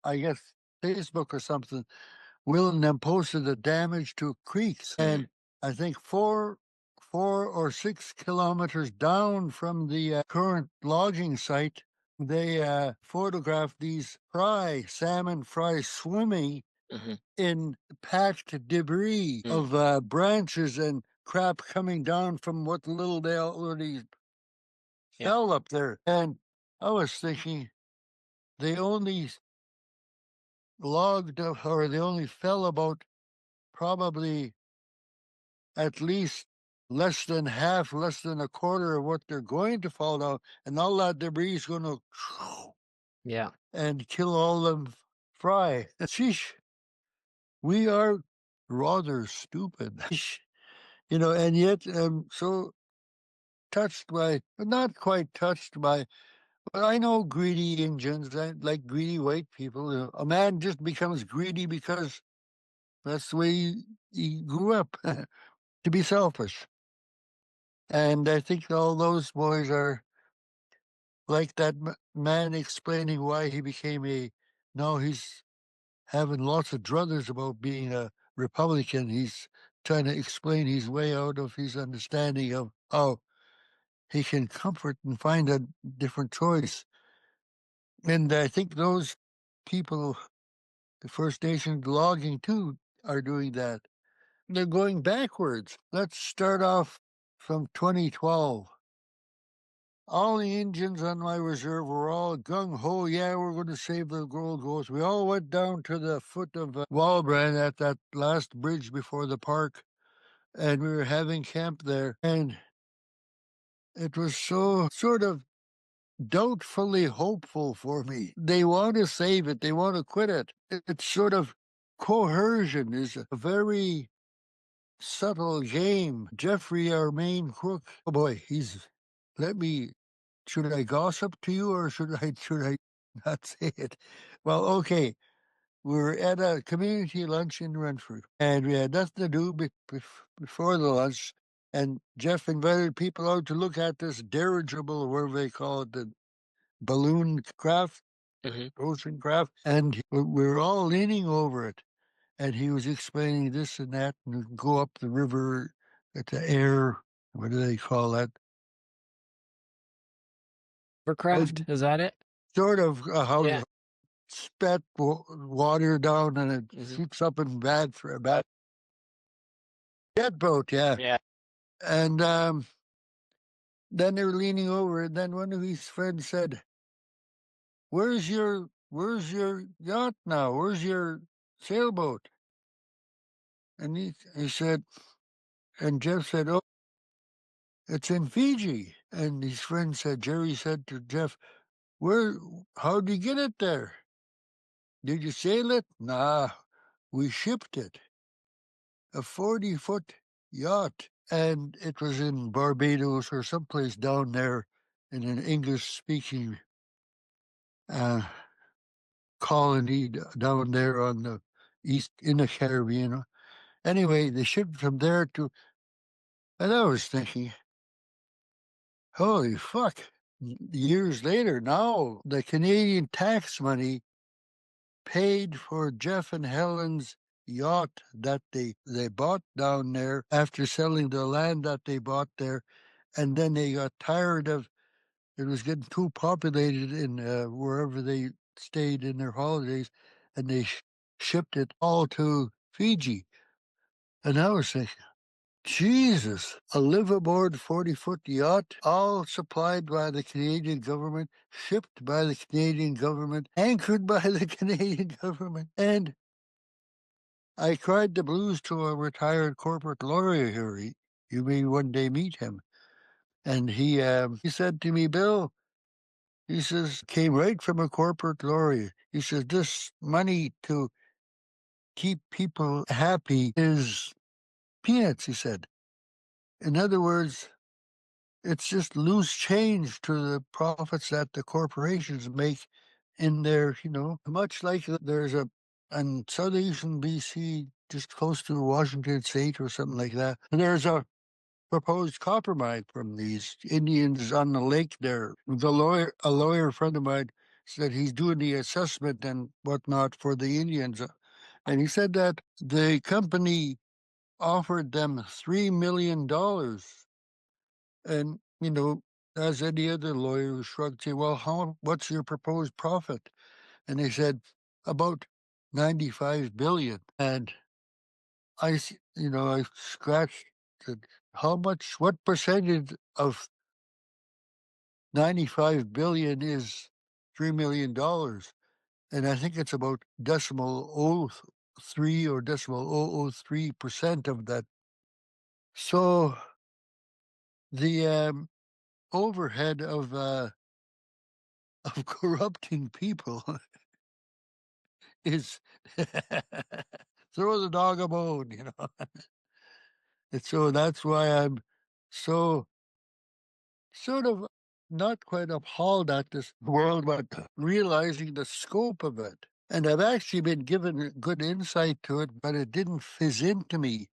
[SPEAKER 1] I guess, Facebook or something. Will and them posted the damage to creeks, and I think 4 or 6 kilometers down from the current logging site, they photographed these salmon fry swimming in packed debris of branches and crap coming down from what little they already fell up there. And I was thinking they only logged up, or they only fell about probably at least less than half, less than a quarter of what they're going to fall down, and all that debris is going to and kill all them fry. Sheesh, we are rather stupid, and yet I'm so touched by, not quite touched by, but I know greedy Indians, like greedy white people. A man just becomes greedy because that's the way he grew up, to be selfish. And I think all those boys are like that man explaining why he became now he's having lots of druthers about being a Republican. He's trying to explain his way out of his understanding of how he can comfort and find a different choice. And I think those people, the First Nations logging too, are doing that. They're going backwards. Let's start off from 2012. All the engines on my reserve were all gung-ho. Yeah, we're going to save the Gold Coast. We all went down to the foot of Walbrand at that last bridge before the park, and we were having camp there. And it was so sort of doubtfully hopeful for me. They want to save it. They want to quit it. It's sort of coercion is a very subtle game. Jeffrey, our main crook, oh boy, should I gossip to you or should I not say it? Well, okay. We were at a community lunch in Renfrew, and we had nothing to do before the lunch. And Jeff invited people out to look at this dirigible, or whatever they call it, the balloon craft, ocean craft. And we were all leaning over it. And he was explaining this and that, and go up the river at the air. What do they call that?
[SPEAKER 3] Craft, is that it?
[SPEAKER 1] Sort of how you spat water down and it shoots up and bad for a bad jet boat, yeah. And then they were leaning over, and then one of his friends said, where's your yacht now? Where's your sailboat? And he said, and Jeff said, oh, it's in Fiji. And his friend said, Jerry said to Jeff, how'd you get it there? Did you sail it? Nah, we shipped it. A 40-foot yacht, and it was in Barbados or someplace down there in an English-speaking colony down there on the east in the Caribbean. Anyway, they shipped from there to, and I was thinking, holy fuck. Years later, now the Canadian tax money paid for Jeff and Helen's yacht that they bought down there after selling the land that they bought there. And then they got tired of it was getting too populated in wherever they stayed in their holidays, and they shipped it all to Fiji. And I was thinking, Jesus, a live aboard 40-foot yacht, all supplied by the Canadian government, shipped by the Canadian government, anchored by the Canadian government. And I cried the blues to a retired corporate lawyer here. You may one day meet him. And he said to me, Bill, he says, came right from a corporate lawyer. He says, this money to keep people happy is peanuts, he said. In other words, it's just loose change to the profits that the corporations make in their, much like there's in southeastern BC, just close to Washington State or something like that, there's a proposed copper mine from these Indians on the lake there. A lawyer friend of mine said he's doing the assessment and whatnot for the Indians. And he said that the company offered them $3 million. And, as any other lawyer shrugged, say, well, what's your proposed profit? And they said, about 95 billion. And I scratched, said, what percentage of 95 billion is $3 million? And I think it's about 0.03 or 0.003% of that. So the overhead of corrupting people is throw the dog a bone, And so that's why I'm so sort of not quite appalled at this world, but realizing the scope of it. And I've actually been given good insight to it, but it didn't fizz into me.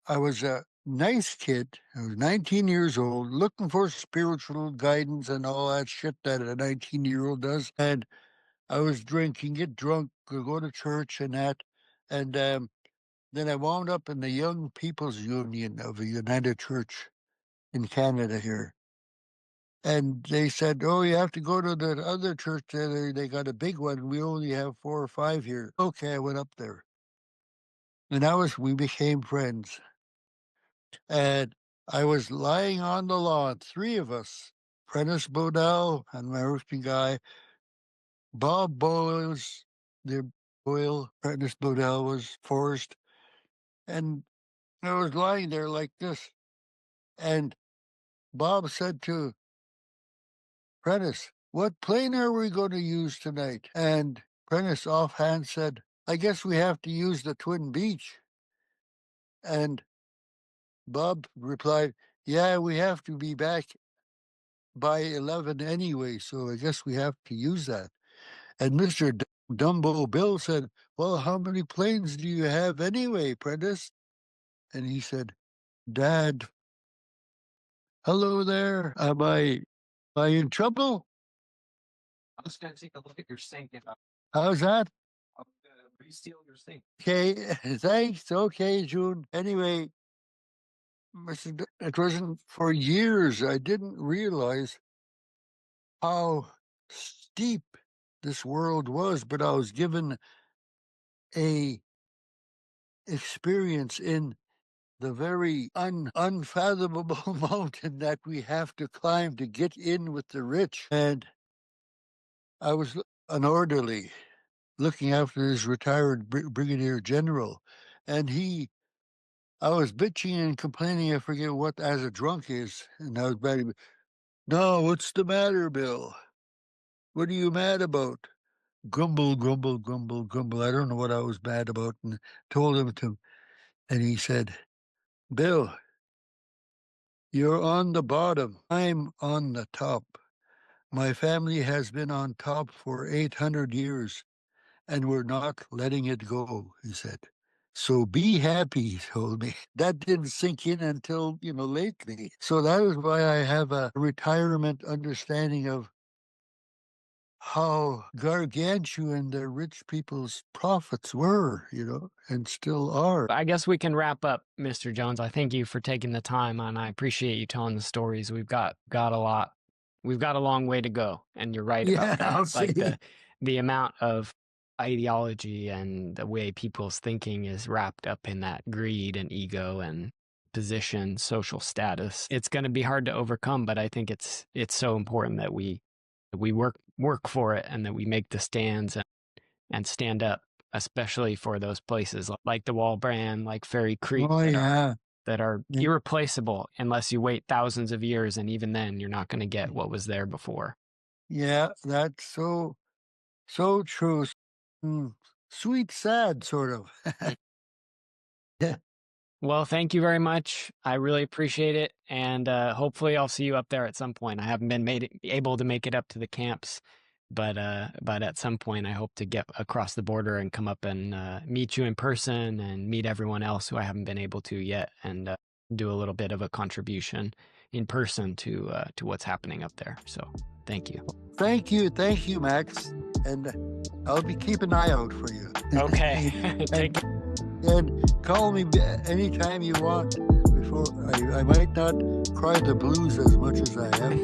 [SPEAKER 1] I was a nice kid. I was 19 years old, looking for spiritual guidance and all that shit that a 19-year-old does. And I was drinking, get drunk, go to church and that. And then I wound up in the Young People's Union of a United Church in Canada here. And they said, oh, you have to go to the other church. They got a big one. We only have 4 or 5 here. Okay, I went up there. And we became friends. And I was lying on the lawn, 3 of us, Prentice Bodell, an American guy, Bob Boyles, Prentice Bodell was Forrest. And I was lying there like this. And Bob said to Prentice, what plane are we going to use tonight? And Prentice offhand said, I guess we have to use the Twin Beach. And Bob replied, yeah, we have to be back by 11 anyway, so I guess we have to use that. And Mr. Dumbo Bill said, well, how many planes do you have anyway, Prentice? And he said, Dad, hello there. Am I in trouble?
[SPEAKER 6] I'm just going to take a look at your sink.
[SPEAKER 1] How's that?
[SPEAKER 6] I'm going to reseal your sink.
[SPEAKER 1] Okay, thanks. Okay, June. Anyway, it wasn't for years. I didn't realize how steep this world was, but I was given a experience in the very unfathomable mountain that we have to climb to get in with the rich. And I was an orderly looking after his retired brigadier general, and I was bitching and complaining, I forget what as a drunk is, and I was bad. No, what's the matter, Bill? What are you mad about? Grumble, grumble, grumble, grumble. I don't know what I was mad about, and told him to, and he said, Bill, you're on the bottom. I'm on the top. My family has been on top for 800 years, and we're not letting it go, he said. So be happy, he told me. That didn't sink in until, lately. So that is why I have a retirement understanding of how gargantuan the rich people's profits were, and still are.
[SPEAKER 3] I guess we can wrap up, Mr. Jones. I thank you for taking the time, and I appreciate you telling the stories. We've got a lot. We've got a long way to go, and you're right about that.
[SPEAKER 1] I'll
[SPEAKER 3] Like
[SPEAKER 1] say.
[SPEAKER 3] the amount of ideology and the way people's thinking is wrapped up in that greed and ego and position, social status. It's going to be hard to overcome, but I think it's so important that we work for it, and that we make the stands and stand up, especially for those places like the Wall Brand, like Fairy Creek,
[SPEAKER 1] Oh,
[SPEAKER 3] that
[SPEAKER 1] yeah.
[SPEAKER 3] are
[SPEAKER 1] Yeah.
[SPEAKER 3] irreplaceable unless you wait thousands of years, and even then you're not going to get what was there before.
[SPEAKER 1] Yeah, that's so true. Sweet, sad, sort of. Yeah.
[SPEAKER 3] Well, thank you very much. I really appreciate it, and hopefully I'll see you up there at some point. I haven't been able to make it up to the camps, but at some point I hope to get across the border and come up and meet you in person and meet everyone else who I haven't been able to yet, and do a little bit of a contribution in person to what's happening up there. So thank you.
[SPEAKER 1] Thank you, Max. And I'll be keeping an eye out for you.
[SPEAKER 3] Okay. Take care.
[SPEAKER 1] And call me anytime you want. Before I might not cry the blues as much as I have.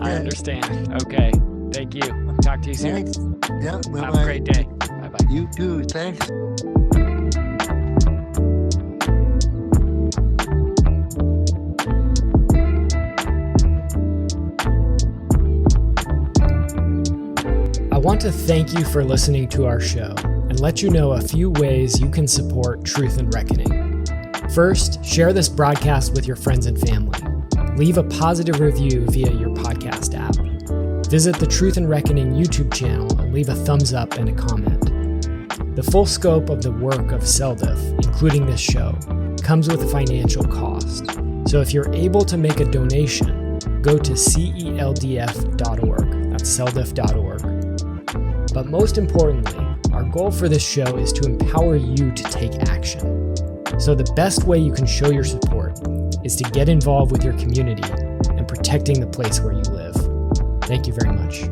[SPEAKER 3] I understand. Okay. Thank you. Talk to you soon.
[SPEAKER 1] Thanks. Yeah. Bye-bye.
[SPEAKER 3] Have a great day. Bye-bye.
[SPEAKER 1] You too. Thanks.
[SPEAKER 3] I want to thank you for listening to our show and let you know a few ways you can support Truth and Reckoning. First, share this broadcast with your friends and family. Leave a positive review via your podcast app. Visit the Truth and Reckoning YouTube channel and leave a thumbs up and a comment. The full scope of the work of CELDF, including this show, comes with a financial cost. So if you're able to make a donation, go to CELDF.org. That's CELDF.org. But most importantly, our goal for this show is to empower you to take action. So the best way you can show your support is to get involved with your community and protecting the place where you live. Thank you very much.